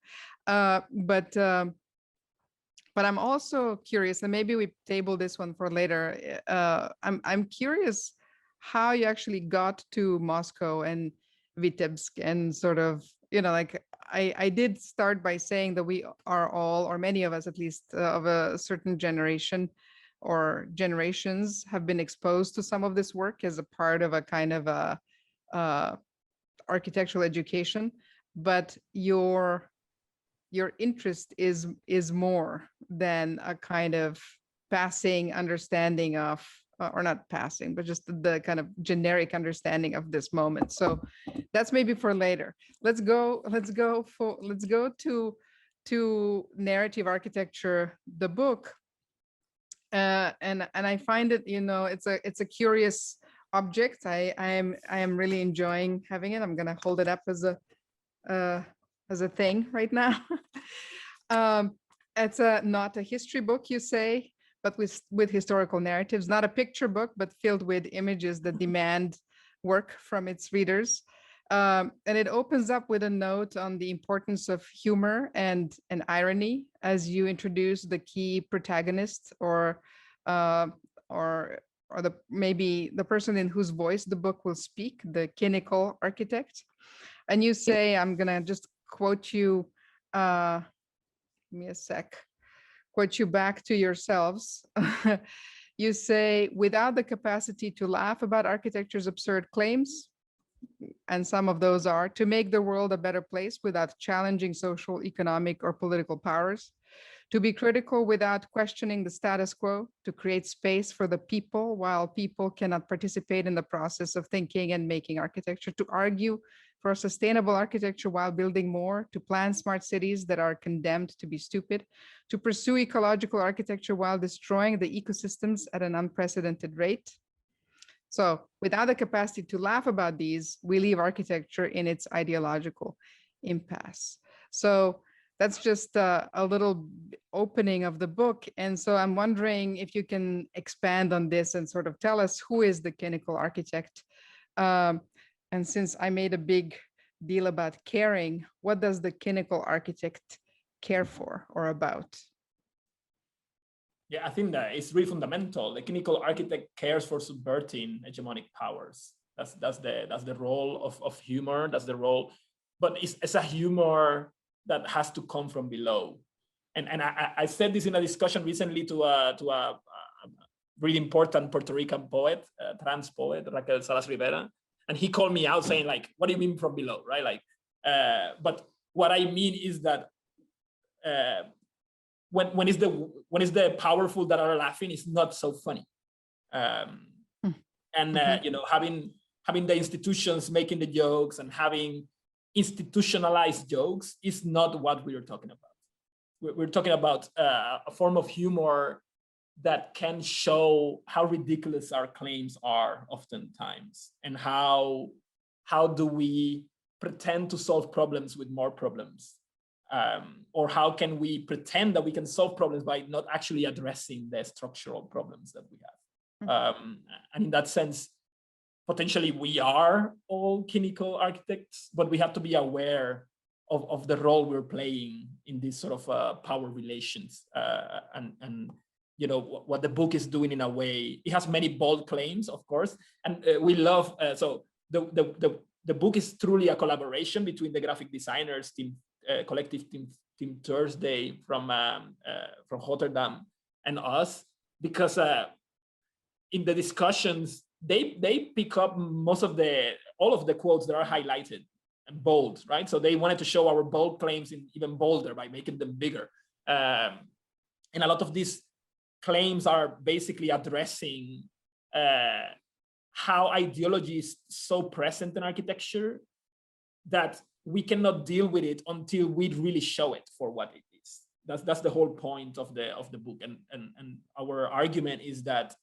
But I'm also curious, and maybe we table this one for later. I'm curious how you actually got to Moscow and Vitebsk, and sort of, you know, like I did start by saying that we are all, or many of us at least, of a certain generation or generations have been exposed to some of this work as a part of a kind of a architectural education, but your interest is more than a kind of passing understanding of, or not passing, but just the kind of generic understanding of this moment. So that's maybe for later. Let's go to narrative architecture, the book. And I find it, you know, it's a curious object. I am really enjoying having it. I'm gonna hold it up as a thing right now. It's not a history book, you say, but with historical narratives, not a picture book, but filled with images that demand work from its readers. And it opens up with a note on the importance of humor and irony as you introduce the key protagonist, or maybe the person in whose voice the book will speak, the clinical architect. And you say, I'm gonna just quote you, give me a sec, quote you back to yourselves. You say, without the capacity to laugh about architecture's absurd claims, and some of those are to make the world a better place without challenging social, economic, or political powers, to be critical without questioning the status quo, to create space for the people while people cannot participate in the process of thinking and making architecture, to argue for a sustainable architecture while building more, to plan smart cities that are condemned to be stupid, to pursue ecological architecture while destroying the ecosystems at an unprecedented rate. So without the capacity to laugh about these, we leave architecture in its ideological impasse. So that's just a little opening of the book. And so I'm wondering if you can expand on this and sort of tell us who is the clinical architect. And since I made a big deal about caring, what does the clinical architect care for or about? Yeah, I think that it's really fundamental. The clinical architect cares for subverting hegemonic powers. That's the role of humor. That's the role, but it's a humor that has to come from below. And I said this in a discussion recently to a really important Puerto Rican poet, trans poet, Raquel Salas Rivera, and he called me out saying, like, what do you mean from below, right? Like, but what I mean is that when is the powerful that are laughing is not so funny, and you know, having the institutions making the jokes and having institutionalized jokes is not what we are talking about. We're talking about a form of humor that can show how ridiculous our claims are oftentimes, and how do we pretend to solve problems with more problems, or how can we pretend that we can solve problems by not actually addressing the structural problems that we have. And in that sense, potentially we are all clinical architects, but we have to be aware of the role we're playing in these sort of power relations. And you know, what the book is doing in a way, it has many bold claims, of course, and we love, so the the book is truly a collaboration between the graphic designers team, collective team Thursday from Rotterdam and us, because in the discussions they pick up all of the quotes that are highlighted and bold, right? So they wanted to show our bold claims in even bolder by making them bigger. And a lot of these claims are basically addressing how ideology is so present in architecture that we cannot deal with it until we really show it for what it is. That's the whole point of the book. And our argument is that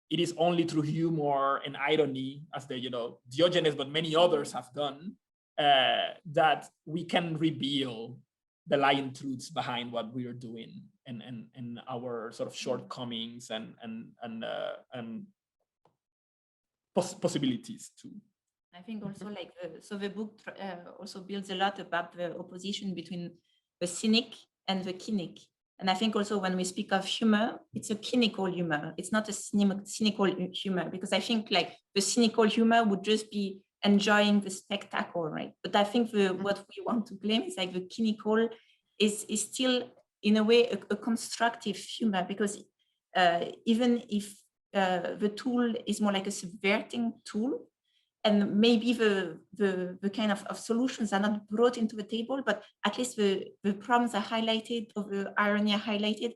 it is only through humor and irony, as the Diogenes, but many others have done, that we can reveal the lying truths behind what we are doing and our sort of shortcomings and possibilities too. I think also like the book also builds a lot about the opposition between the cynic and the cynic. And I think also when we speak of humor, it's a cynical humor. It's not a cynical humor, because I think like the cynical humor would just be enjoying the spectacle, right? But I think what we want to claim is like the cynical is still in a way a constructive humor, because even if the tool is more like a subverting tool, and maybe the kind of solutions are not brought into the table, but at least the problems are highlighted or the irony are highlighted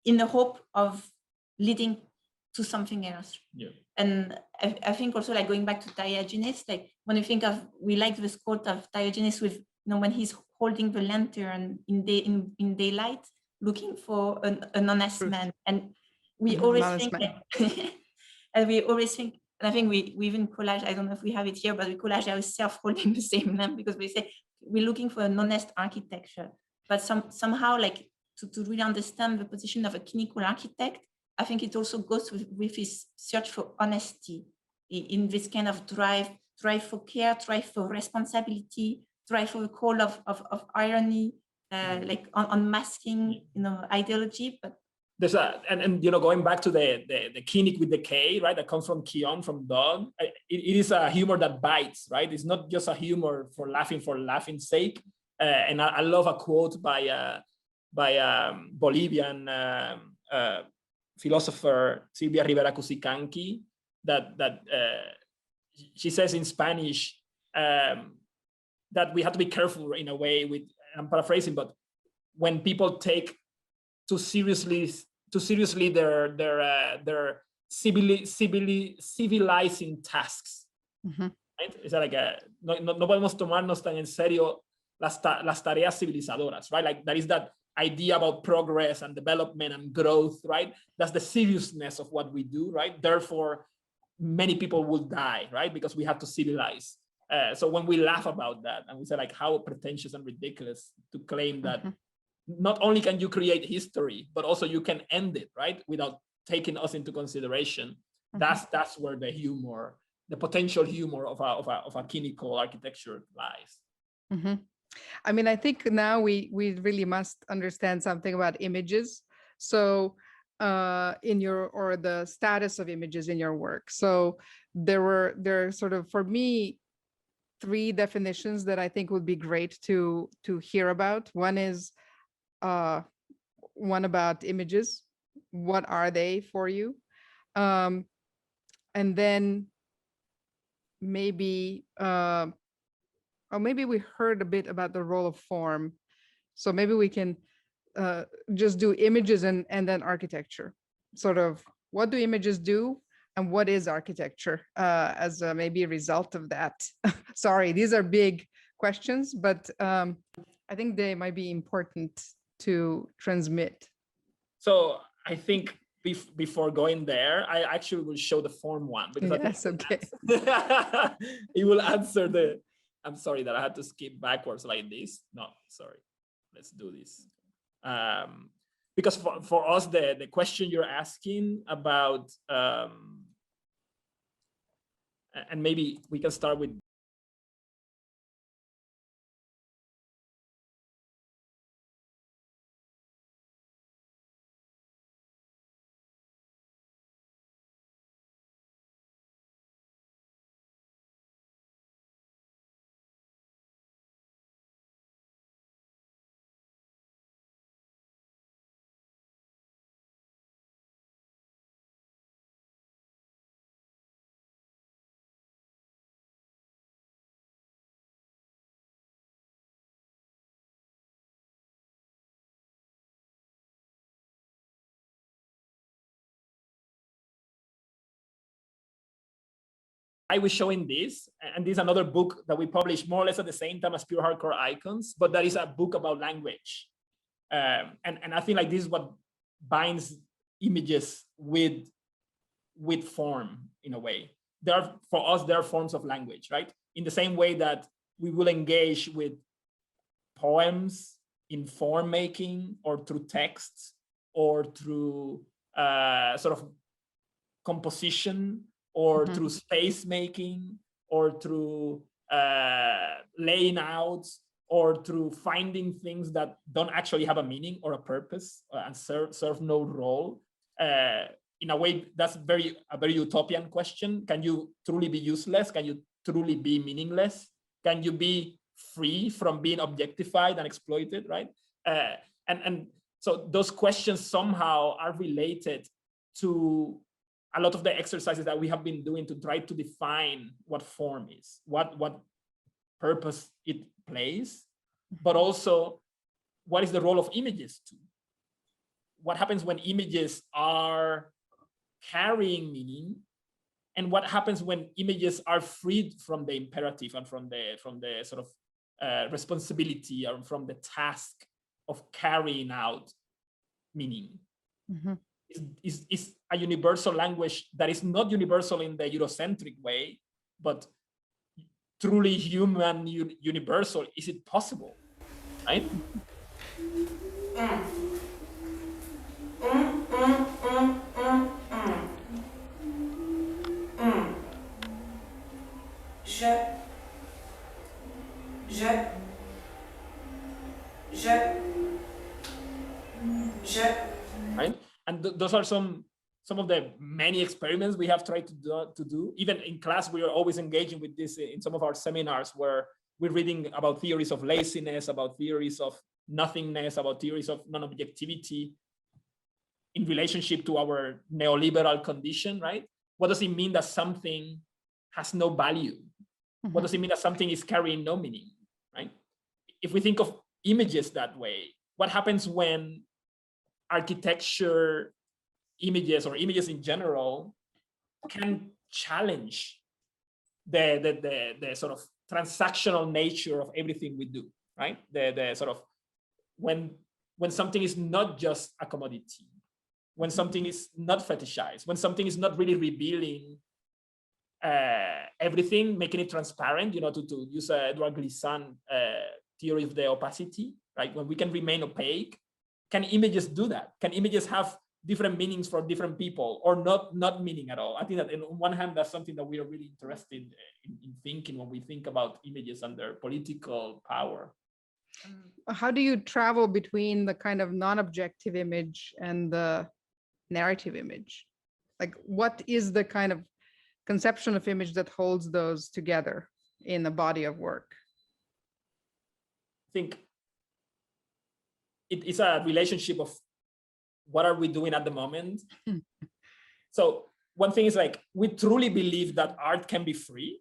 in the hope of leading to something else. Yeah. And I think also like going back to Diogenes, like when you think of, we like this quote of Diogenes with, when he's holding the lantern in daylight, looking for an honest man. And we always think, and we always think, and I think we even collage, I don't know if we have it here, but we collage ourselves holding the same lamp, because we say we're looking for an honest architecture. But somehow like to really understand the position of a cynical architect, I think it also goes with his search for honesty in this kind of drive for care, drive for responsibility, drive for a call of irony, like unmasking, ideology. But there's and going back to the cynic with the K, right? That comes from Kion, from dog. It is a humor that bites, right? It's not just a humor for laughing's sake. And I love a quote by Bolivian philosopher Silvia Rivera Cusicanqui that she says in Spanish that we have to be careful in a way with, I'm paraphrasing, but when people take too seriously their civilizing tasks. Right? It's like no podemos tomarnos tan en serio las tareas civilizadoras, right? Like that is that idea about progress and development and growth, right? That's the seriousness of what we do, right? Therefore, many people will die, right? Because we have to civilize. So when we laugh about that and we say like how pretentious and ridiculous to claim that not only can you create history, but also you can end it, right? Without taking us into consideration. That's where the humor, the potential humor of a cynical architecture lies. I mean, I think now we really must understand something about images. So the status of images in your work. So there are sort of, for me, 3 definitions that I think would be great to hear about. One is one about images. What are they for you? And then maybe, or maybe we heard a bit about the role of form. So maybe we can just do images and then architecture. Sort of, what do images do? And what is architecture as maybe a result of that? Sorry, these are big questions, but I think they might be important to transmit. So I think before going there, I actually will show the form one, because yes, okay. It will answer the, I'm sorry that I had to skip backwards like this. No, sorry, let's do this. Because for us, the question you're asking about, and maybe we can start with I was showing this, and this is another book that we published more or less at the same time as Pure Hardcore Icons, but that is a book about language. And I think like this is what binds images with form in a way. For us, there are forms of language, right? In the same way that we will engage with poems in form making or through texts or through sort of composition or through space making or through laying out or through finding things that don't actually have a meaning or a purpose and serve no role. In a way, that's a very utopian question. Can you truly be useless? Can you truly be meaningless? Can you be free from being objectified and exploited, right? And so those questions somehow are related to a lot of the exercises that we have been doing to try to define what form is, what purpose it plays, but also what is the role of images too? What happens when images are carrying meaning, and what happens when images are freed from the imperative and from the sort of responsibility or from the task of carrying out meaning? Is a universal language that is not universal in the Eurocentric way, but truly human, universal. Is it possible, right? Right? And those are some of the many experiments we have tried to do. Even in class, we are always engaging with this in some of our seminars where we're reading about theories of laziness, about theories of nothingness, about theories of non-objectivity in relationship to our neoliberal condition, right? What does it mean that something has no value? What does it mean that something is carrying no meaning, right? If we think of images that way, what happens when architecture images or images in general can challenge the sort of transactional nature of everything we do, right? The sort of when something is not just a commodity, when something is not fetishized, when something is not really revealing everything, making it transparent, you know, to use Edouard Glissant theory of the opacity, right? When we can remain opaque, can images do that? Can images have different meanings for different people or not meaning at all? I think that on one hand, that's something that we are really interested in thinking when we think about images and their political power. How do you travel between the kind of non-objective image and the narrative image? Like, what is the kind of conception of image that holds those together in the body of work? I think it is a relationship of what are we doing at the moment. So one thing is like, we truly believe that art can be free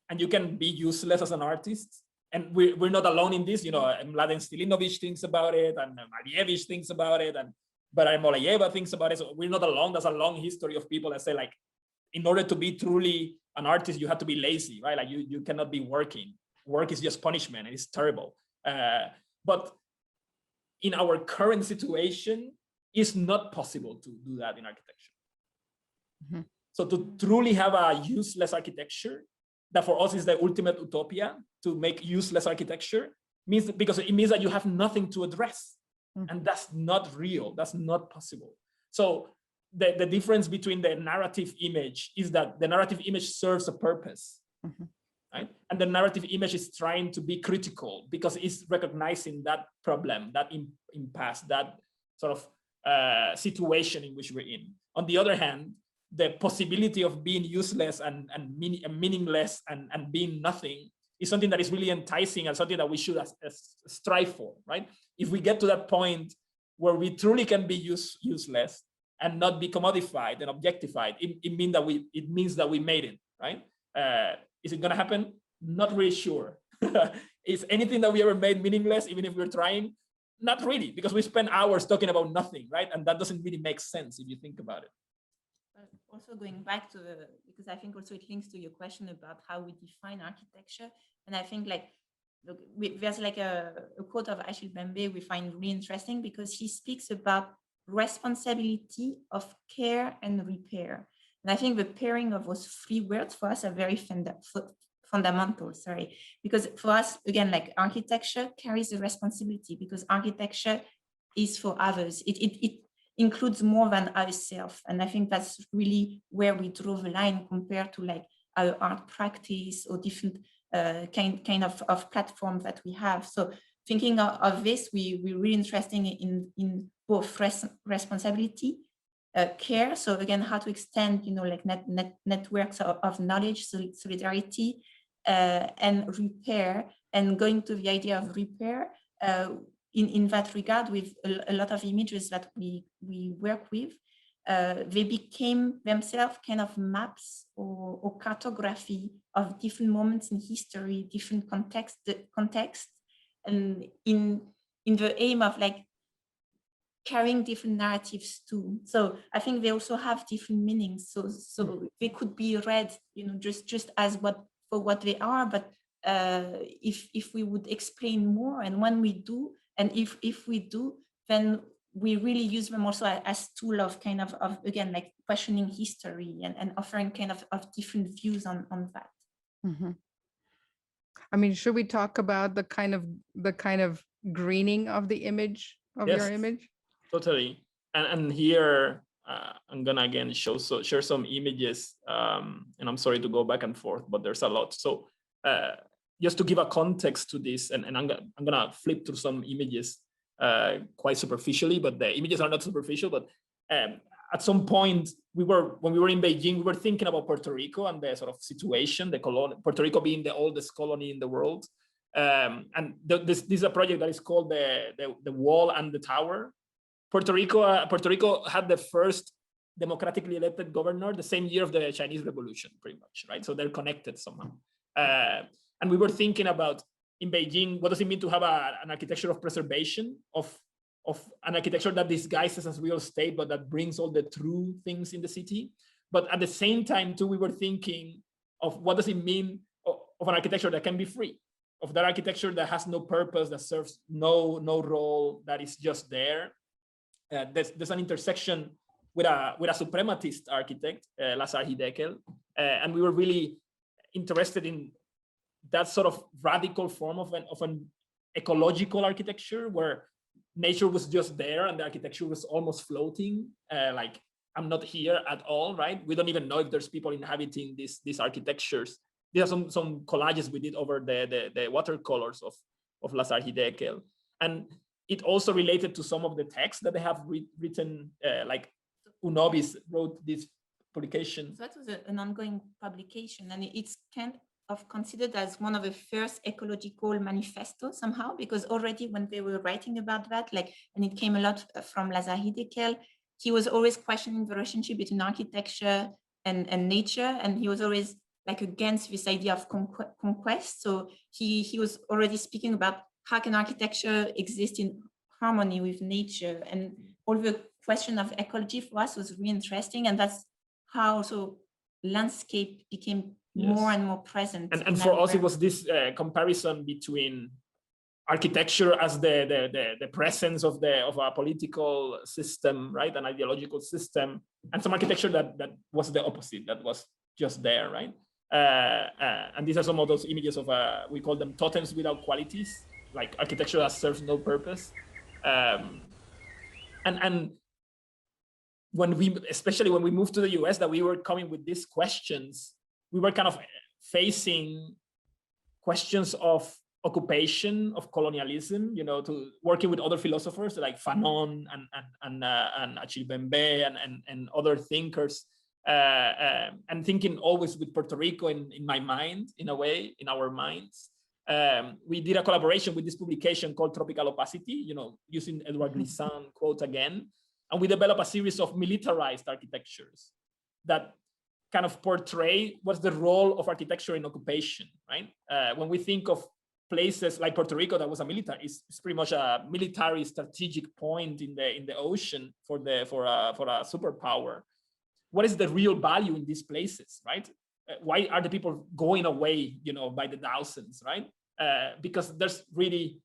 and you can be useless as an artist. And we're not alone in this, you know, Mladen Stilinovic thinks about it, and Malievich thinks about it, and Barai Molayeva thinks about it. So we're not alone. There's a long history of people that say, like, in order to be truly an artist, you have to be lazy, right? Like you cannot be working. Work is just punishment and it's terrible. But in our current situation, it's not possible to do that in architecture. So to truly have a useless architecture, that for us is the ultimate utopia, to make useless architecture, because it means that you have nothing to address. And that's not real, that's not possible. So the difference between the narrative image is that the narrative image serves a purpose, right? And the narrative image is trying to be critical because it's recognizing that problem, that impasse, that sort of situation in which we're in. On the other hand, the possibility of being useless and meaningless and being nothing is something that is really enticing and something that we should strive for, right? If we get to that point where we truly can be useless and not be commodified and objectified, it means that we made it, right? Is it going to happen? Not really sure. Is anything that we ever made meaningless, even if we're trying? Not really, because we spend hours talking about nothing, right? And that doesn't really make sense if you think about it. also going back to because I think also it links to your question about how we define architecture. And I think like, look, there's like a quote of Achille Mbembe we find really interesting, because he speaks about responsibility of care and repair. And I think the pairing of those three words for us are very fundamental, because for us, again, like architecture carries a responsibility, because architecture is for others. It includes more than ourselves. And I think that's really where we draw the line compared to like our art practice or different kind of platform that we have. So thinking of this, we're really interested in both responsibility, care. So again, how to extend, like networks of knowledge, solidarity, and repair. And going to the idea of repair, in that regard, with a lot of images that we work with, they became themselves kind of maps or cartography of different moments in history, different context, and in the aim of like carrying different narratives too. So I think they also have different meanings. So they could be read, just as for what they are. But if we would explain more, and when we do, and if we do, then we really use them also as tool of kind of again, like questioning history and offering kind of different views on that. Mm-hmm. I mean, should we talk about the kind of greening of the image of your image? Totally. And here I'm gonna again share some images, and I'm sorry to go back and forth, but there's a lot. So just to give a context to this, and I'm gonna flip through some images quite superficially, but the images are not superficial. But at some point, when we were in Beijing, we were thinking about Puerto Rico and the sort of situation, Puerto Rico being the oldest colony in the world. And this is a project that is called the Wall and the Tower. Puerto Rico had the first democratically elected governor the same year of the Chinese Revolution, pretty much, right? So they're connected somehow. And we were thinking about, in Beijing, what does it mean to have an architecture of preservation, of an architecture that disguises as real estate, but that brings all the true things in the city. But at the same time, too, we were thinking of what does it mean of an architecture that can be free, of that architecture that has no purpose, that serves no role, that is just there. There's an intersection with a suprematist architect, Lazar Hideckel, and we were really interested in that sort of radical form of an ecological architecture, where nature was just there and the architecture was almost floating, like I'm not here at all, right? We don't even know if there's people inhabiting these architectures. There are some collages we did over the watercolors of Lazar Hideckel, and it also related to some of the texts that they have written, like Unobis wrote this publication. So that was an ongoing publication, and it's kind of considered as one of the first ecological manifestos somehow, because already when they were writing about that, and it came a lot from Lazar Hideckel, he was always questioning the relationship between architecture and nature, and he was always like against this idea of conquest. So he was already speaking about how can architecture exist in harmony with nature, and all the question of ecology for us was really interesting, and that's how also landscape became more and more present. And for us, it was this comparison between architecture as the presence of a political system, right, an ideological system, and some architecture that was the opposite, that was just there, right? And these are some of those images of we call them totems without qualities, like architecture that serves no purpose. And especially when we moved to the US, that we were coming with these questions, we were kind of facing questions of occupation, of colonialism, to working with other philosophers like Fanon and Achille Mbembe and other thinkers, and thinking always with Puerto Rico in my mind, in a way, in our minds. We did a collaboration with this publication called Tropical Opacity, using Edouard Glissant quote again, and we developed a series of militarized architectures that kind of portray what's the role of architecture in occupation, right? When we think of places like Puerto Rico, that was it's pretty much a military strategic point in the ocean for a superpower. what is the real value in these places, right? Why are the people going away, by the thousands, right? Because there's really,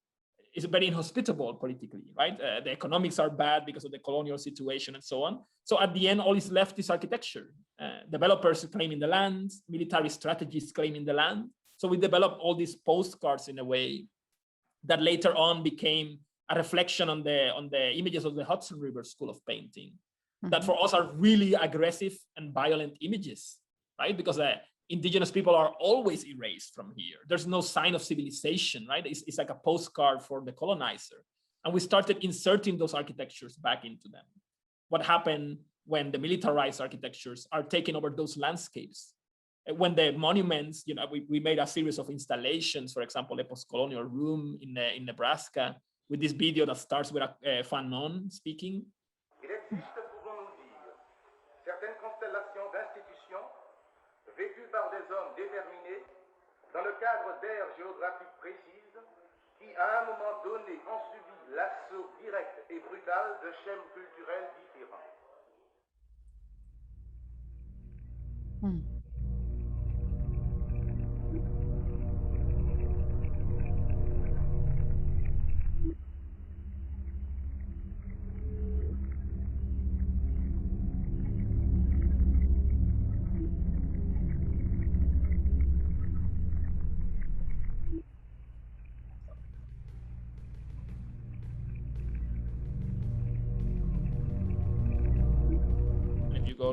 it's very inhospitable politically, right? The economics are bad because of the colonial situation and so on. So at the end, all is left is architecture. Developers claiming the land, military strategies claiming the land. So we developed all these postcards in a way that later on became a reflection on the images of the Hudson River School of Painting, that for us are really aggressive and violent images, right? Because indigenous people are always erased from here. There's no sign of civilization, right? It's like a postcard for the colonizer. And we started inserting those architectures back into them. What happened when the militarized architectures are taking over those landscapes? When the monuments, we made a series of installations, for example, a post-colonial room in Nebraska, with this video that starts with a Fanon speaking. Il existe, pouvons-nous dire, certaines constellations d'institutions vécues par des hommes déterminés dans le cadre d'aires géographiques précises qui, à un moment donné, ont subi l'assaut direct et brutal de schèmes culturels différents.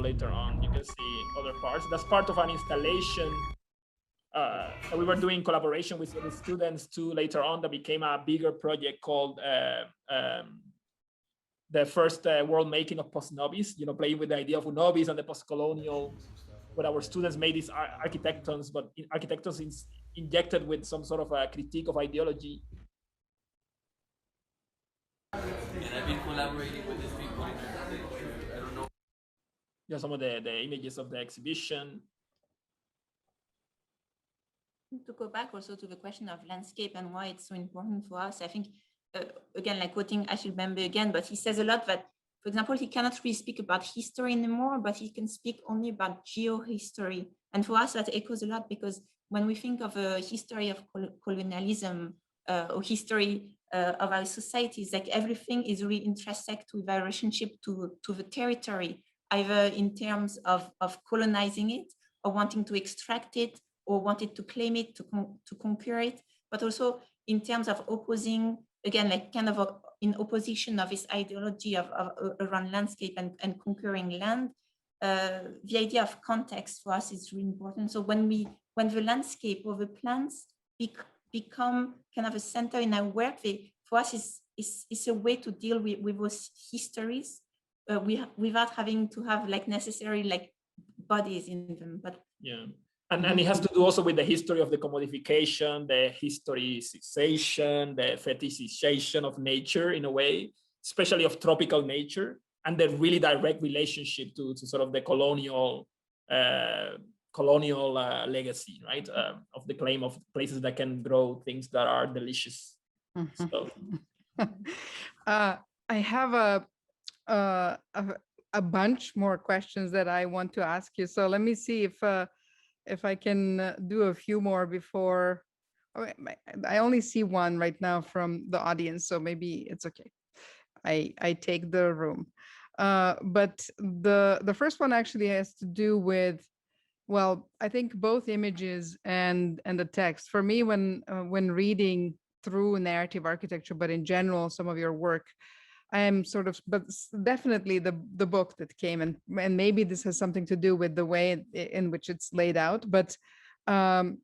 Later on, you can see other parts. That's part of an installation that we were doing in collaboration with the students too. Later on, that became a bigger project called the first world making of post-nobis. Playing with the idea of nobis and the post-colonial, where our students made these architectons, but architectons injected with some sort of a critique of ideology. And I've been collaborating with these people. I don't know. Some of the images of the exhibition. To go back also to the question of landscape and why it's so important for us, I think, again, like quoting Achille Mbembe again, but he says a lot that, for example, he cannot really speak about history anymore, but he can speak only about geohistory. And for us, that echoes a lot, because when we think of a history of colonialism or history of our societies, like everything is really intersect with our relationship to the territory, either in terms of colonizing it or wanting to extract it or wanted to claim it, to conquer it, but also in terms of opposing, again, like kind of in opposition of this ideology of around landscape and conquering land. The idea of context for us is really important. So when the landscape or the plants become kind of a center in our work, for us is a way to deal with those histories without having to have like necessary like bodies in them. But yeah, and it has to do also with the history of the commodification, the historicization, the fetishization of nature in a way, especially of tropical nature, and the really direct relationship to sort of the colonial legacy, right? Of the claim of places that can grow things that are delicious. So. I have a bunch more questions that I want to ask you. So let me see if I can do a few more before. I only see one right now from the audience, so maybe it's okay. I take the room. But the first one actually has to do with, well, I think both images and the text. For me, when reading through narrative architecture, but in general, some of your work, I am sort of, but definitely the book that came, and maybe this has something to do with the way in which it's laid out, but I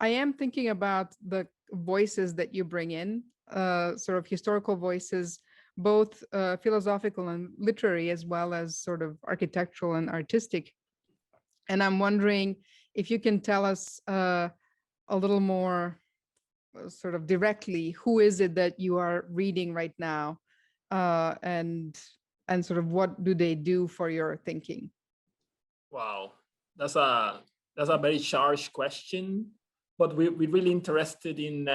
am thinking about the voices that you bring in, sort of historical voices, both philosophical and literary, as well as sort of architectural and artistic. And I'm wondering if you can tell us a little more sort of directly, who is it that you are reading right now, and sort of what do they do for your thinking? Wow, that's a very charged question, but we're really interested in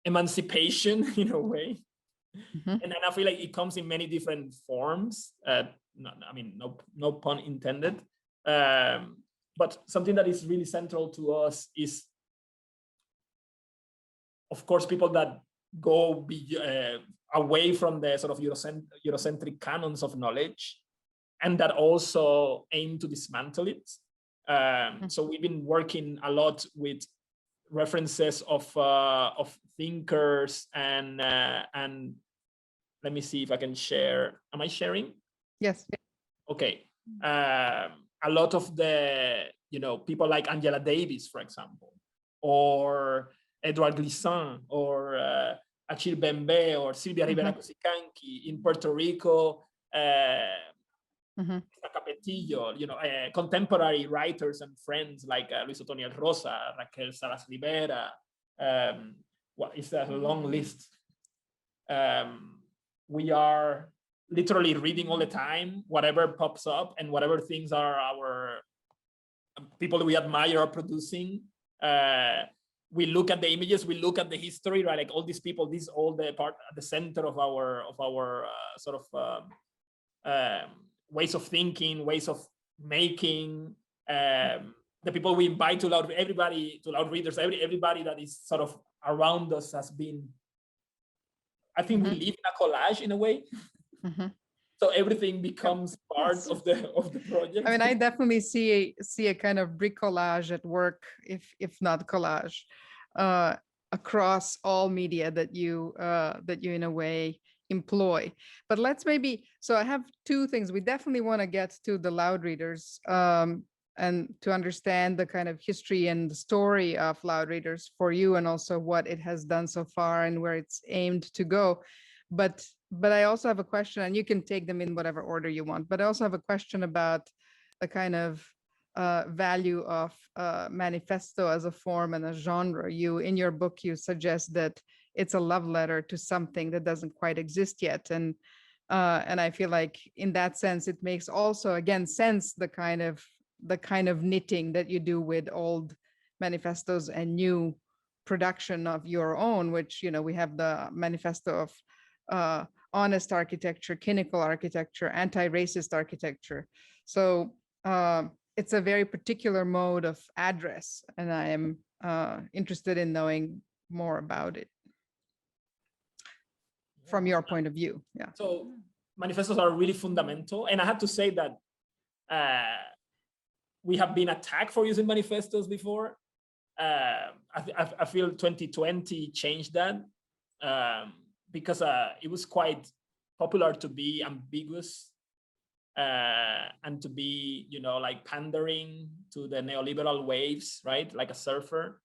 emancipation in a way. And I feel like it comes in many different forms. No pun intended. But something that is really central to us is, of course, people that go away from the sort of Eurocentric canons of knowledge, and that also aim to dismantle it. So we've been working a lot with references of thinkers and let me see if I can share. Am I sharing? Yes. Okay. A lot of the people like Angela Davis, for example, or Edouard Glissant, or Achille Bembe, or Silvia Rivera Cusicanqui in Puerto Rico, Luisa Capetillo, contemporary writers and friends like Luis Otoniel Rosa, Raquel Salas Rivera. It's a long list. We are literally reading all the time, whatever pops up and whatever things are our people we admire are producing. We look at the images, we look at the history, right? Like all these people, these all the part at the center of our sort of ways of thinking, ways of making. The people we invite to Loudreaders, everybody that is sort of around us has been. I think we live in a collage in a way. So everything becomes part of the project. I mean, I definitely see a kind of bricolage at work, if not collage, across all media that you in a way employ. But let's so I have two things. We definitely want to get to the Loudreaders and to understand the kind of history and the story of Loudreaders for you, and also what it has done so far and where it's aimed to go. But I also have a question, and you can take them in whatever order you want, but I also have a question about the kind of value of manifesto as a form and a genre. In your book, you suggest that it's a love letter to something that doesn't quite exist yet. And I feel like in that sense, it makes also, again, sense the kind of knitting that you do with old manifestos and new production of your own, which, we have the manifesto of honest architecture, clinical architecture, anti-racist architecture. So it's a very particular mode of address, and I am interested in knowing more about it from your point of view. Yeah. So manifestos are really fundamental, and I have to say that we have been attacked for using manifestos before. I feel 2020 changed that. Because it was quite popular to be ambiguous and to be, like pandering to the neoliberal waves, right? Like a surfer.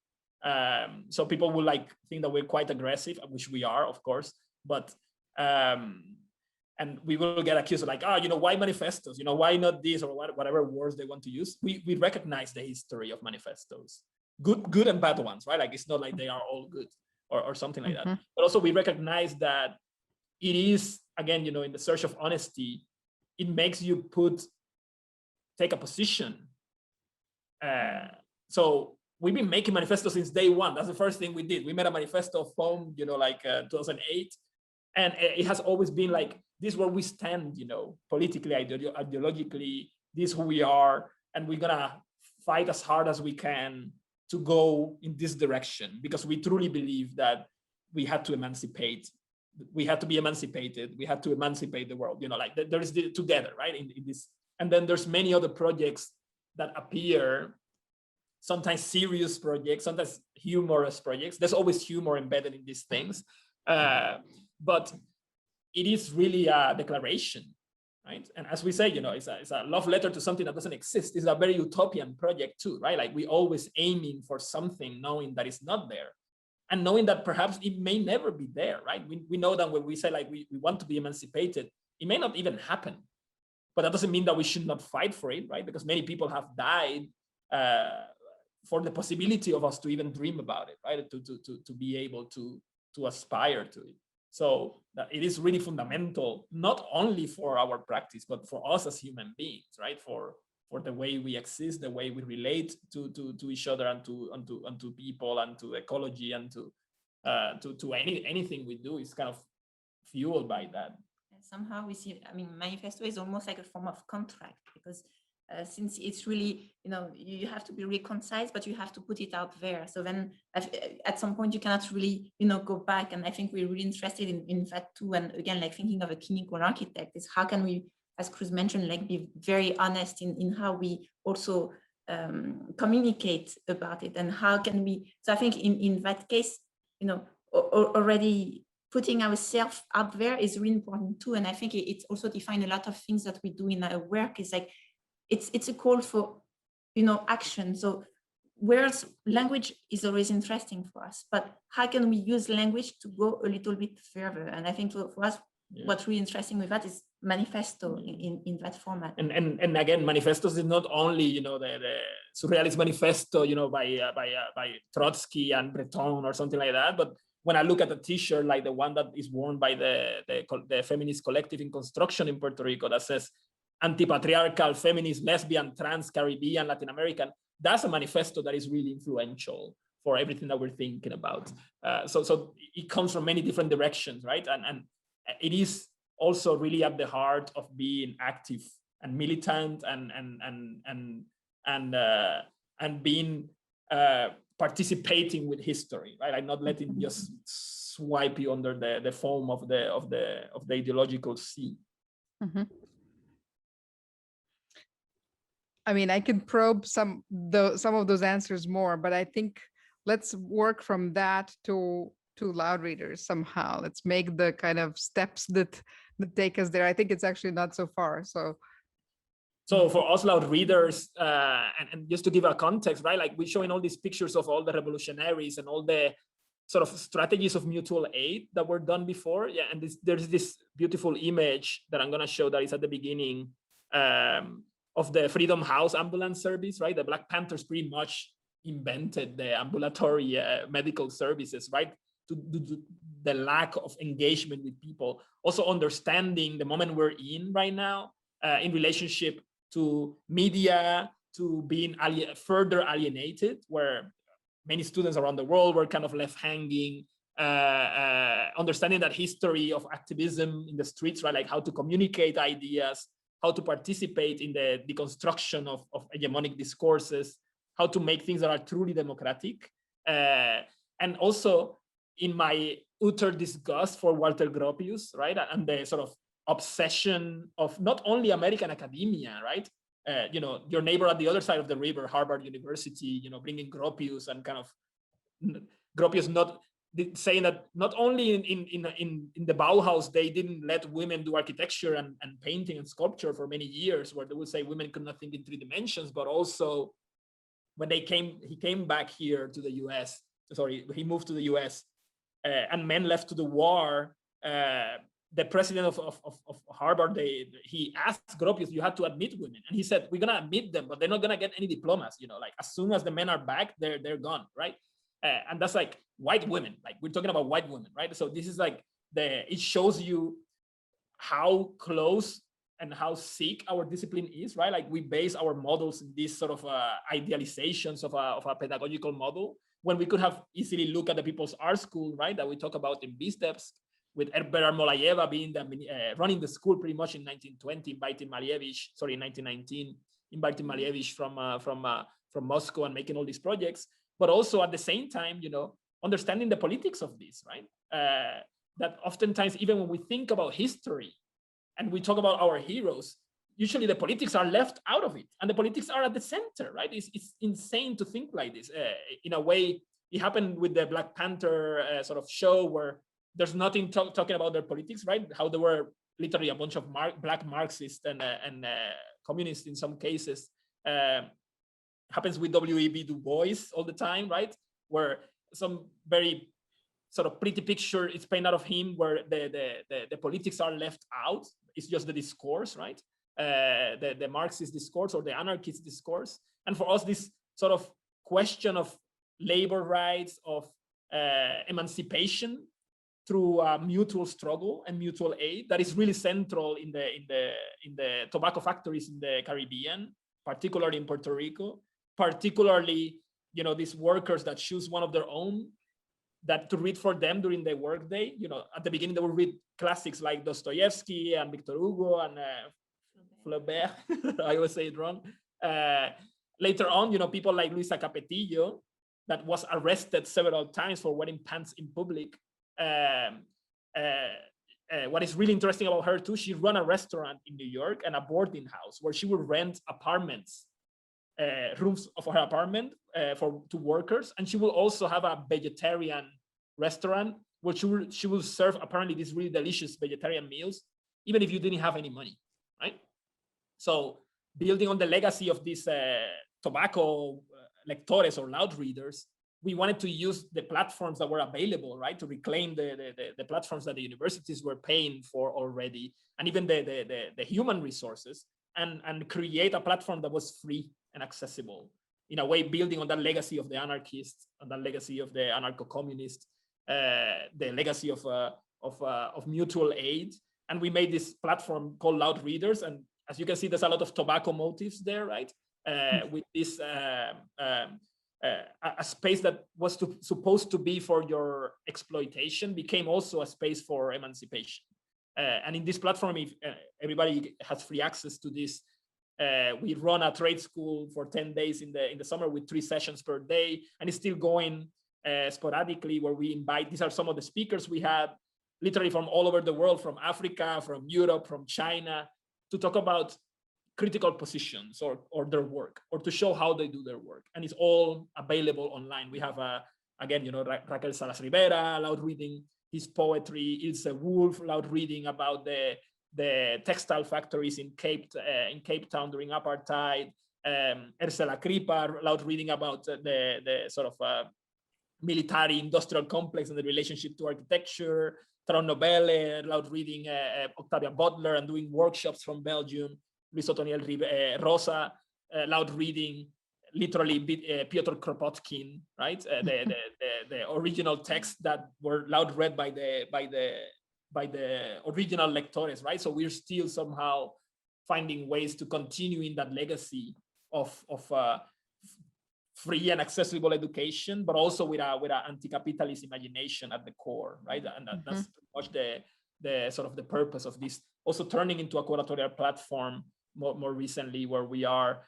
So people would think that we're quite aggressive, which we are, of course. But and we will get accused of why manifestos? Why not this or whatever words they want to use? We recognize the history of manifestos, good and bad ones, right? Like it's not like they are all good. Or something like that. But also we recognize that it is, again, in the search of honesty, it makes you take a position. So we've been making manifestos since day one. That's the first thing we did. We made a manifesto foam, 2008. And it has always been this is where we stand, politically, ideologically, this is who we are. And we're gonna fight as hard as we can to go in this direction, because we truly believe that we had to emancipate. We had to be emancipated. We had to emancipate the world. There is the together, right? In this, and then there's many other projects that appear. Sometimes serious projects, sometimes humorous projects. There's always humor embedded in these things, but it is really a declaration. Right. And as we say, it's a love letter to something that doesn't exist. It's a very utopian project too, right? Like we always aiming for something, knowing that it's not there, and knowing that perhaps it may never be there, right? We know that when we say we want to be emancipated, it may not even happen, but that doesn't mean that we should not fight for it, right? Because many people have died for the possibility of us to even dream about it, right? To be able to aspire to it. So that it is really fundamental, not only for our practice, but for us as human beings, right? For the way we exist, the way we relate to each other and to people and to ecology and to anything we do is kind of fueled by that. Somehow we see, I mean, manifesto is almost like a form of contract, because since it's really, you have to be really concise, but you have to put it out there. So then at some point you cannot really, go back. And I think we're really interested in that too. And again, like thinking of a clinical architect is how can we, as Cruz mentioned, like be very honest in how we also communicate about it, and how can we, so I think in that case, already putting ourselves out there is really important too. And I think it's also defined a lot of things that we do in our work. Is like, it's a call for, action. So whereas language is always interesting for us, but how can we use language to go a little bit further? And I think for us, what's really interesting with that is manifesto in that format. And again, manifestos is not only, the Surrealist Manifesto, by Trotsky and Breton or something like that, but when I look at a t-shirt like the one that is worn by the feminist collective in construction in Puerto Rico that says anti-patriarchal, feminist, lesbian, trans, Caribbean, Latin American, that's a manifesto that is really influential for everything that we're thinking about. So it comes from many different directions, right? And it is also really at the heart of being active and militant and being participating with history, right? Like not letting just swipe you under the foam of the ideological sea. Mm-hmm. I mean, I can probe some of those answers more, but I think let's work from that to Loudreaders somehow. Let's make the kind of steps that take us there. I think it's actually not so far. So for us Loudreaders, and just to give a context, right? Like we're showing all these pictures of all the revolutionaries and all the sort of strategies of mutual aid that were done before. Yeah, and there's this beautiful image that I'm gonna show that is at the beginning of the Freedom House ambulance service, right? The Black Panthers pretty much invented the ambulatory medical services, right? To the lack of engagement with people. Also understanding the moment we're in right now in relationship to media, to being further alienated, where many students around the world were kind of left hanging, understanding that history of activism in the streets, right? Like how to communicate ideas, how to participate in the deconstruction of hegemonic discourses, how to make things that are truly democratic. And also in my utter disgust for Walter Gropius, right? And the sort of obsession of not only American academia, right? Your neighbor at the other side of the river, Harvard University, bringing Gropius and kind of Gropius not saying that not only in the Bauhaus, they didn't let women do architecture and painting and sculpture for many years, where they would say women could not think in 3 dimensions, but also when he came back here to the US, he moved to the US, and men left to the war, the president of Harvard, he asked Gropius, you had to admit women. And he said, we're gonna admit them, but they're not gonna get any diplomas, like as soon as the men are back, they're gone, right? And that's like white women, like we're talking about white women, right? So this is like it shows you how close and how sick our discipline is, right? Like we base our models in these sort of idealizations of a pedagogical model, when we could have easily looked at the People's Art School, right? That we talk about in B-Steps, with Herbert Molayeva being running the school pretty much in 1920, inviting Malievich, in 1919, inviting Malievich from Moscow and making all these projects. But also at the same time, understanding the politics of this, right? That oftentimes, even when we think about history and we talk about our heroes, usually the politics are left out of it, and the politics are at the center, right? It's insane to think like this. In a way, it happened with the Black Panther sort of show, where there's nothing talking about their politics, right? How they were literally a bunch of Black Marxists and communists in some cases. Happens with W.E.B. Du Bois all the time, right? Where some very sort of pretty picture is painted out of him, where the politics are left out. It's just the discourse, right? The Marxist discourse or the anarchist discourse. And for us, this sort of question of labor rights, of emancipation through mutual struggle and mutual aid, that is really central in the tobacco factories in the Caribbean, particularly in Puerto Rico, particularly, these workers that choose one of their own that to read for them during the workday. At the beginning they would read classics like Dostoevsky and Victor Hugo and Flaubert. I always say it wrong. Later on, people like Luisa Capetillo, that was arrested several times for wearing pants in public. What is really interesting about her too, she ran a restaurant in New York and a boarding house where she would rent apartments, rooms of her apartment to workers, and she will also have a vegetarian restaurant where she will serve apparently these really delicious vegetarian meals, even if you didn't have any money, right? So building on the legacy of these tobacco lectores or Loudreaders, we wanted to use the platforms that were available, right, to reclaim the platforms that the universities were paying for already, and even the human resources, and create a platform that was free and accessible, in a way building on that legacy of the anarchists, on that legacy of the anarcho-communists, the legacy of mutual aid. And we made this platform called Loudreaders, and as you can see, there's a lot of tobacco motifs there, right? With this a space that was supposed to be for your exploitation became also a space for emancipation. And in this platform, if everybody has free access to this, we run a trade school for 10 days in the summer with 3 sessions per day, and it's still going sporadically, where we invite, these are some of the speakers we had, literally from all over the world, from Africa, from Europe, from China, to talk about critical positions or their work, or to show how they do their work. And it's all available online. We have, again, Raquel Salas Rivera, loud reading his poetry, Ilse Wolf, loud reading about the textile factories in Cape Town during apartheid, Ursula Kripa, loud reading about the sort of military industrial complex and the relationship to architecture, Tron Nobele, loud reading Octavia Butler and doing workshops from Belgium, Luis Otoniel Rosa, loud reading, literally Piotr Kropotkin, right? The original texts that were loud read by the original lectores, right? So we're still somehow finding ways to continue in that legacy of free and accessible education, but also with an anti-capitalist imagination at the core, right? And that's pretty much the sort of the purpose of this. Also turning into a curatorial platform more recently, where we are,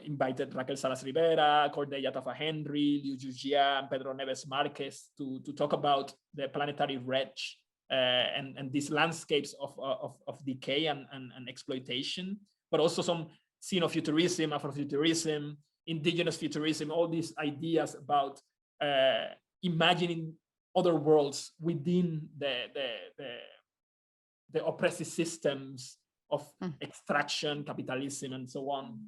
invited Raquel Salas Rivera, Cordelia Tafa Henry, Liu Jujia, and Pedro Neves Marquez to talk about the planetary wretch and these landscapes of decay and exploitation, but also some xenofuturism, Afrofuturism, indigenous futurism, all these ideas about imagining other worlds within the oppressive systems of extraction, capitalism, and so on.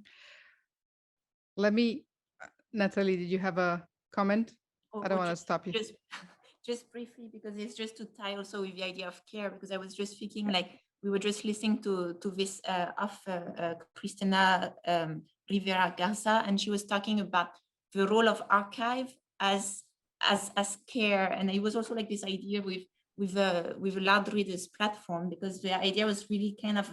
Let me, Nathalie, did you have a comment? I don't want to stop you. Just briefly, because it's just to tie also with the idea of care, because I was just thinking, like, we were just listening to this of Cristina Rivera Garza, and she was talking about the role of archive as care, and it was also like this idea with a Loudreaders platform, because the idea was really kind of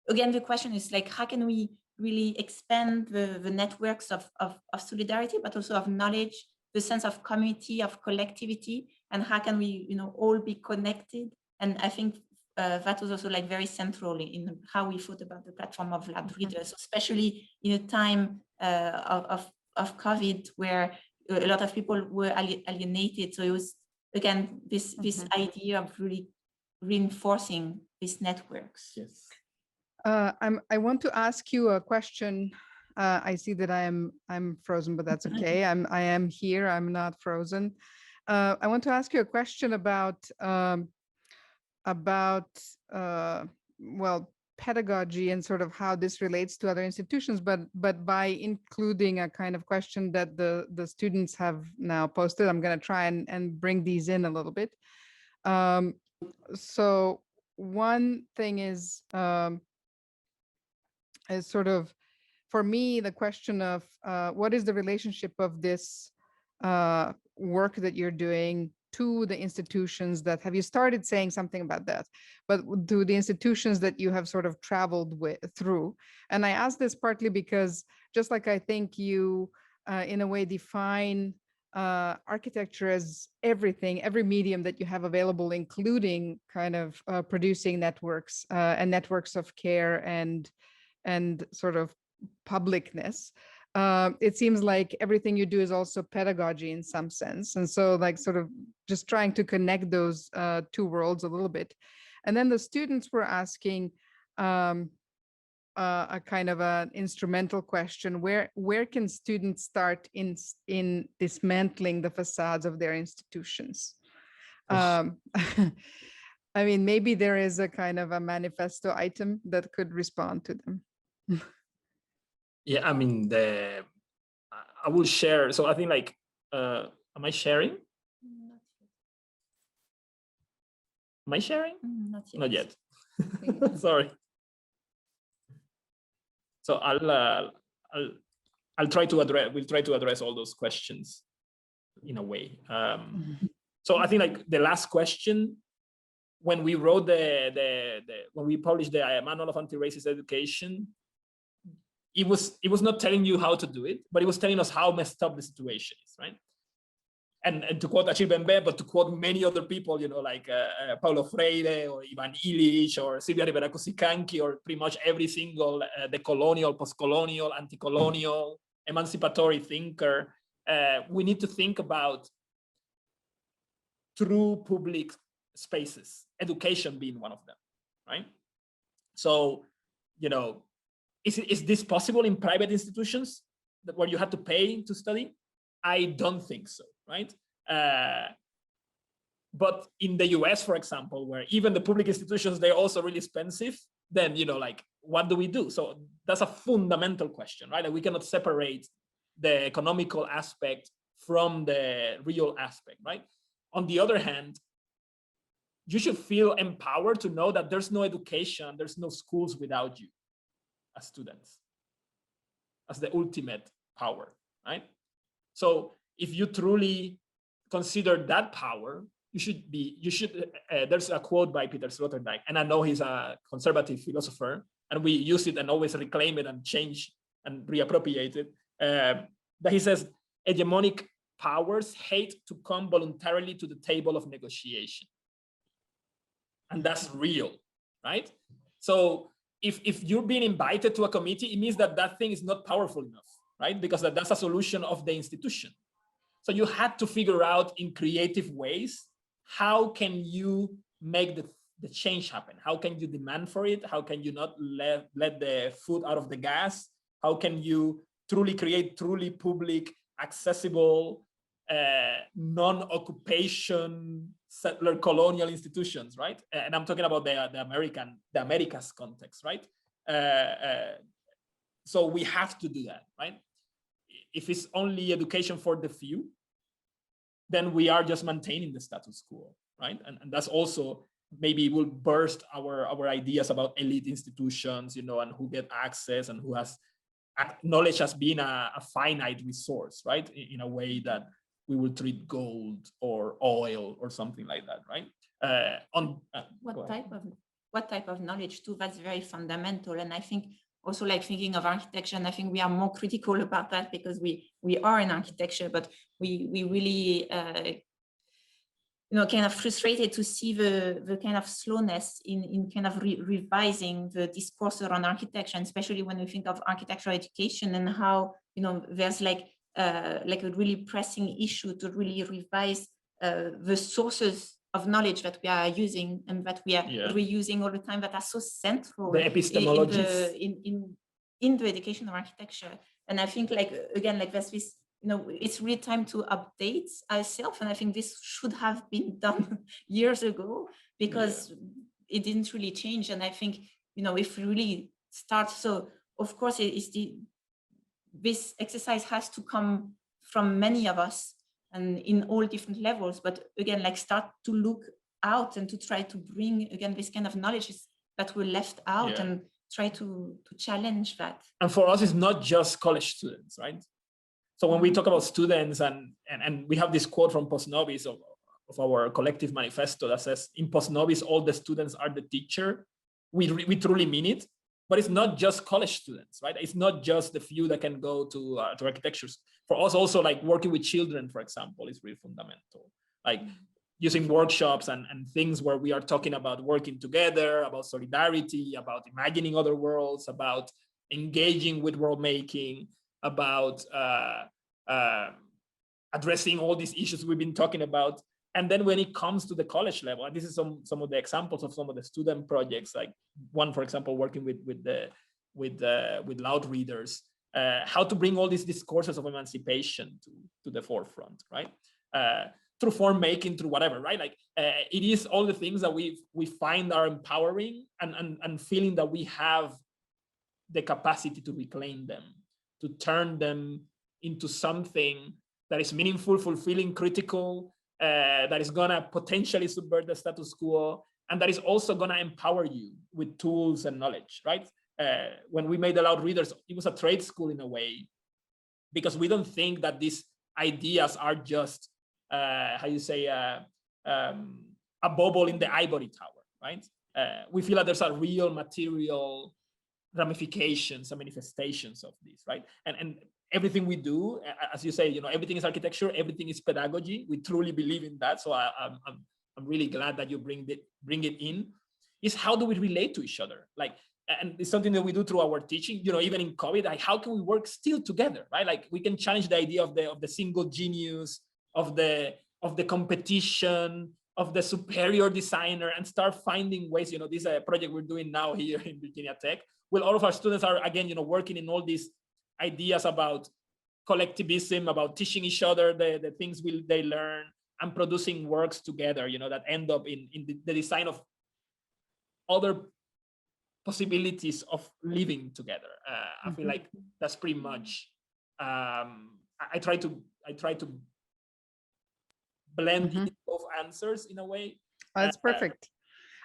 again, the question is like, how can we really expand the networks of solidarity, but also of knowledge, the sense of community, of collectivity, and how can we all be connected? And I think that was also like very central in how we thought about the platform of Loudreaders, especially in a time of COVID where a lot of people were alienated. So it was, again, this idea of really reinforcing these networks. Yes. I want to ask you a question. I see that I'm frozen, but that's okay. I am here. I'm not frozen. I want to ask you a question about well, pedagogy and sort of how this relates to other institutions, but by including a kind of question that the students have now posted. I'm going to try and bring these in a little bit. So one thing is sort of, for me, the question of what is the relationship of this work that you're doing to the institutions that, have you started saying something about that, but to the institutions that you have sort of traveled through? And I ask this partly because, just like I think you in a way define architecture as everything, every medium that you have available, including kind of producing networks and networks of care and sort of publicness. It seems like everything you do is also pedagogy in some sense. And so like sort of just trying to connect those two worlds a little bit. And then the students were asking a kind of an instrumental question: where can students start in dismantling the facades of their institutions? I mean, maybe there is a kind of a manifesto item that could respond to them. Yeah, I mean, I will share. So I think like, am I sharing? Am I sharing? Not yet. Not yet. Sorry. So I'll try to address. We'll try to address all those questions in a way. So I think like the last question, when we wrote when we published the Manual of Anti-Racist Education, it was not telling you how to do it, but it was telling us how messed up the situation is, right? And to quote Achille Mbembe, but to quote many other people, you know, like Paulo Freire or Ivan Illich or Silvia Rivera Cusicanqui, or pretty much every single decolonial, post-colonial, anti-colonial, emancipatory thinker, we need to think about true public spaces, education being one of them, right? So, you know, is this possible in private institutions where you have to pay to study? I don't think so, right? But in the US, for example, where even the public institutions, they're also really expensive, then, you know, like, what do we do? So that's a fundamental question, right? Like, we cannot separate the economical aspect from the real aspect, right? On the other hand, you should feel empowered to know that there's no education, there's no schools without you as students, as the ultimate power, right? So if you truly consider that power, there's a quote by Peter Sloterdijk, and I know he's a conservative philosopher, and we use it and always reclaim it and change and reappropriate it, that he says, hegemonic powers hate to come voluntarily to the table of negotiation. And that's real, right? So if you're being invited to a committee, it means that that thing is not powerful enough, right? Because that's a solution of the institution. So you had to figure out in creative ways, how can you make the change happen? How can you demand for it? How can you not let the foot out of the gas? How can you truly create truly public, accessible, non-occupation, settler colonial institutions, right? And I'm talking about the Americas context, right? So we have to do that, right? If it's only education for the few, then we are just maintaining the status quo, right? And that's also maybe will burst our ideas about elite institutions, you know, and who get access and who has knowledge as being a finite resource, right? In a way that we will treat gold or oil or something like that, right? What type of knowledge too? That's very fundamental. And I think also, like, thinking of architecture, and I think we are more critical about that because we are in architecture, but we really you know, kind of frustrated to see the kind of slowness in kind of revising the discourse around architecture, and especially when we think of architectural education and how, you know, there's like a really pressing issue to really revise the sources of knowledge that we are using and that we are reusing all the time, that are so central the epistemologies in the education of architecture. And I think, like, again, like, there's this, you know, it's really time to update ourselves, and I think this should have been done years ago, because it didn't really change. And I think, you know, if we really start, so of course this exercise has to come from many of us and in all different levels, but again, like, start to look out and to try to bring again this kind of knowledge that were left out and try to challenge that. And for us, it's not just college students, right? So when we talk about students, and we have this quote from Post Novis of our collective manifesto that says, in Post Novis, all the students are the teacher. We truly mean it. but it's not just college students, right? It's not just the few that can go to architecture. For us also, like working with children, for example, is really fundamental. Like using workshops and things where we are talking about working together, about solidarity, about imagining other worlds, about engaging with world making, about addressing all these issues we've been talking about. And then when it comes to the college level, and this is some of the examples of some of the student projects, like one, for example, working with Loudreaders, how to bring all these discourses of emancipation to the forefront, right? Through form making, through whatever, right? Like it is all the things that we find are empowering and feeling that we have the capacity to reclaim them, to turn them into something that is meaningful, fulfilling, critical, that is gonna potentially subvert the status quo, and that is also gonna empower you with tools and knowledge, right? When we made the Loudreaders, it was a trade school in a way, because we don't think that these ideas are just, how you say, a bubble in the ivory tower, right? We feel that there's a real material ramifications and manifestations of this, right? And everything we do, as you say, you know, everything is architecture, everything is pedagogy. We truly believe in that. So I'm really glad that you bring it in. Is how do we relate to each other? Like, and it's something that we do through our teaching, you know, even in COVID, like how can we work still together, right? Like we can challenge the idea of the single genius, of the competition, of the superior designer, and start finding ways, you know, this is a project we're doing now here in Virginia Tech. Well, all of our students are, again, you know, working in all these ideas about collectivism, about teaching each other the things they learn, and producing works together, you know, that end up in the design of other possibilities of living together. I feel like that's pretty much, I try to blend in both answers in a way. That's perfect.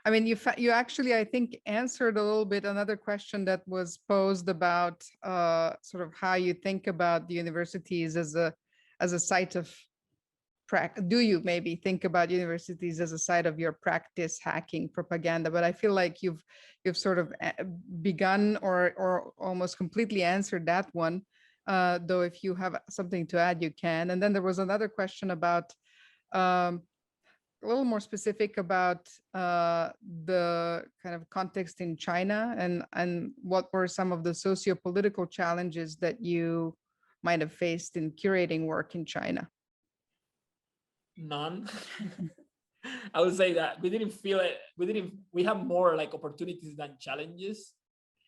I mean, you actually, I think, answered a little bit another question that was posed about sort of how you think about the universities as a site of practice. Do you maybe think about universities as a site of your practice hacking propaganda? But I feel like you've sort of begun or almost completely answered that one. Though if you have something to add, you can. And then there was another question about a little more specific about the kind of context in China and what were some of the socio-political challenges that you might have faced in curating work in China? None. I would say that we didn't feel it. We have more like opportunities than challenges.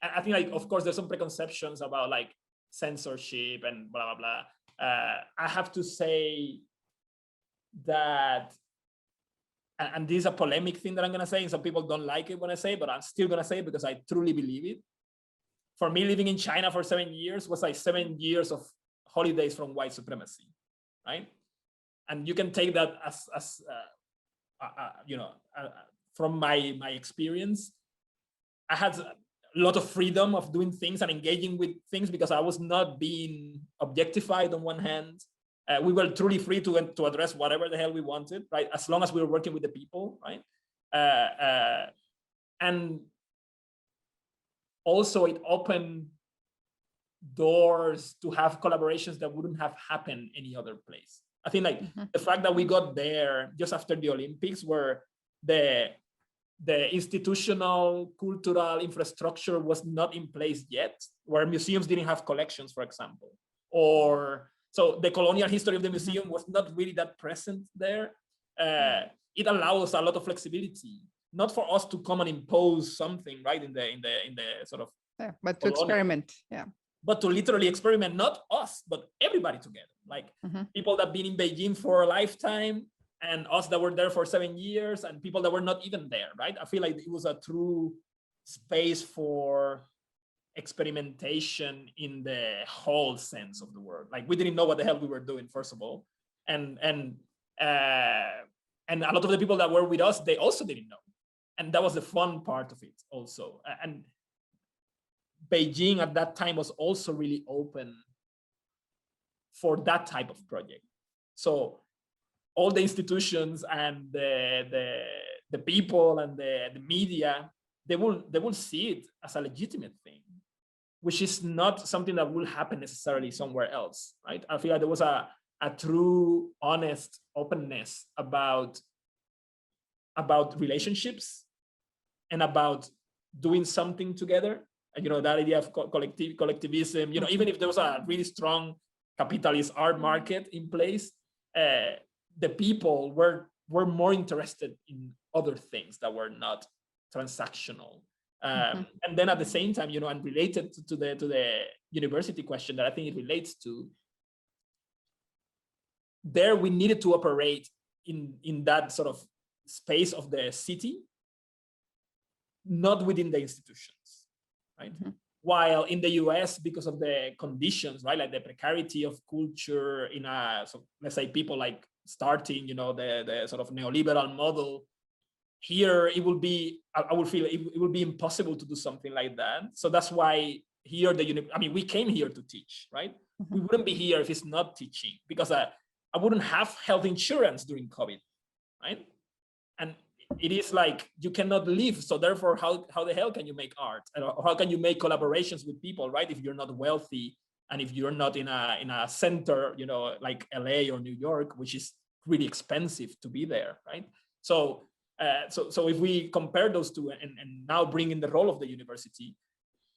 And I think, like, of course, there's some preconceptions about like censorship and blah, blah, blah. I have to say that, and this is a polemic thing that I'm going to say, and some people don't like it when I say it, but I'm still going to say it because I truly believe it. For me, living in China for 7 years was like 7 years of holidays from white supremacy, right? And you can take that as you know, from my experience. I had a lot of freedom of doing things and engaging with things because I was not being objectified on one hand. We were truly free to address whatever the hell we wanted, right? As long as we were working with the people, right? And also it opened doors to have collaborations that wouldn't have happened any other place. I think like the fact that we got there just after the Olympics, where the institutional cultural infrastructure was not in place yet, where museums didn't have collections, for example, or so the colonial history of the museum was not really that present there. It allows a lot of flexibility, not for us to come and impose something, right, in the sort of, but to experiment, but to literally experiment, not us, but everybody together, like people that have been in Beijing for a lifetime, and us that were there for 7 years, and people that were not even there, right? I feel like it was a true space for experimentation in the whole sense of the word. Like we didn't know what the hell we were doing, first of all, and a lot of the people that were with us, they also didn't know, and that was the fun part of it also. And Beijing at that time was also really open for that type of project. So all the institutions and the people and the media they will see it as a legitimate thing, which is not something that will happen necessarily somewhere else, right? I feel like there was a true, honest openness about relationships and about doing something together. And, you know, that idea of collectivism, you know, even if there was a really strong capitalist art market in place, the people were more interested in other things that were not transactional. And then at the same time, you know, and related to the university question that I think it relates to, there we needed to operate in that sort of space of the city, not within the institutions, right? While in the US, because of the conditions, right, like the precarity of culture in so let's say people like starting, you know, the sort of neoliberal model, here it will be, I would feel it will be impossible to do something like that. So that's why here I mean, we came here to teach, right? We wouldn't be here if it's not teaching, because I wouldn't have health insurance during COVID, right? And it is like you cannot live, so therefore how the hell can you make art, and how can you make collaborations with people, right, if you're not wealthy and if you're not in a center, you know, like LA or New York, which is really expensive to be there, right? So so if we compare those two and now bring in the role of the university,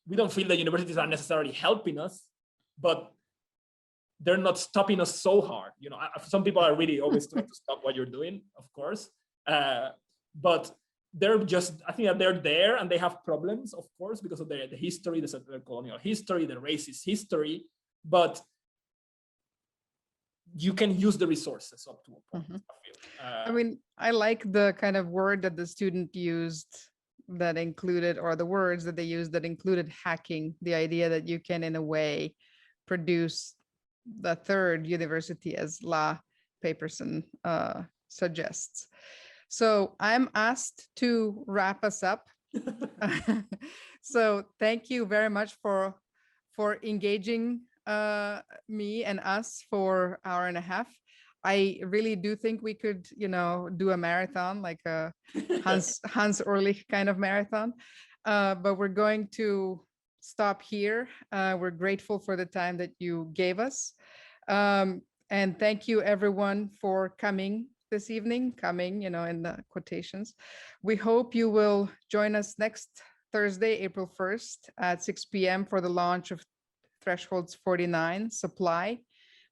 we don't feel the universities are necessarily helping us, but they're not stopping us so hard. You know, some people are really always trying to stop what you're doing, of course. But they're just, I think that they're there and they have problems, of course, because of the history, the colonial history, the racist history, but you can use the resources up to a point. I mean, I like the kind of word that the student used that included, or the words that they used that included hacking, the idea that you can, in a way, produce the third university, as La Paperson suggests. So I'm asked to wrap us up. So thank you very much for engaging me and us for an hour and a half. I really do think we could, you know, do a marathon, like a Hans Ehrlich kind of marathon. But we're going to stop here. We're grateful for the time that you gave us. And thank you everyone for coming this evening, you know, in the quotations. We hope you will join us next Thursday, April 1st at 6 p.m. for the launch of Thresholds 49 Supply,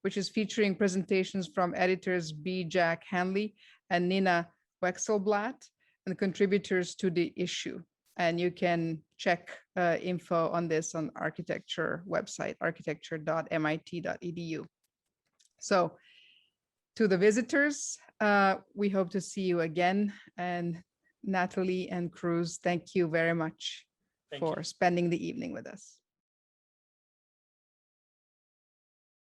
which is featuring presentations from editors B. Jack Hanley and Nina Wexelblatt and contributors to the issue. And you can check info on this on architecture website, architecture.mit.edu. So to the visitors, we hope to see you again. And Nathalie and Cruz, thank you very much for spending the evening with us.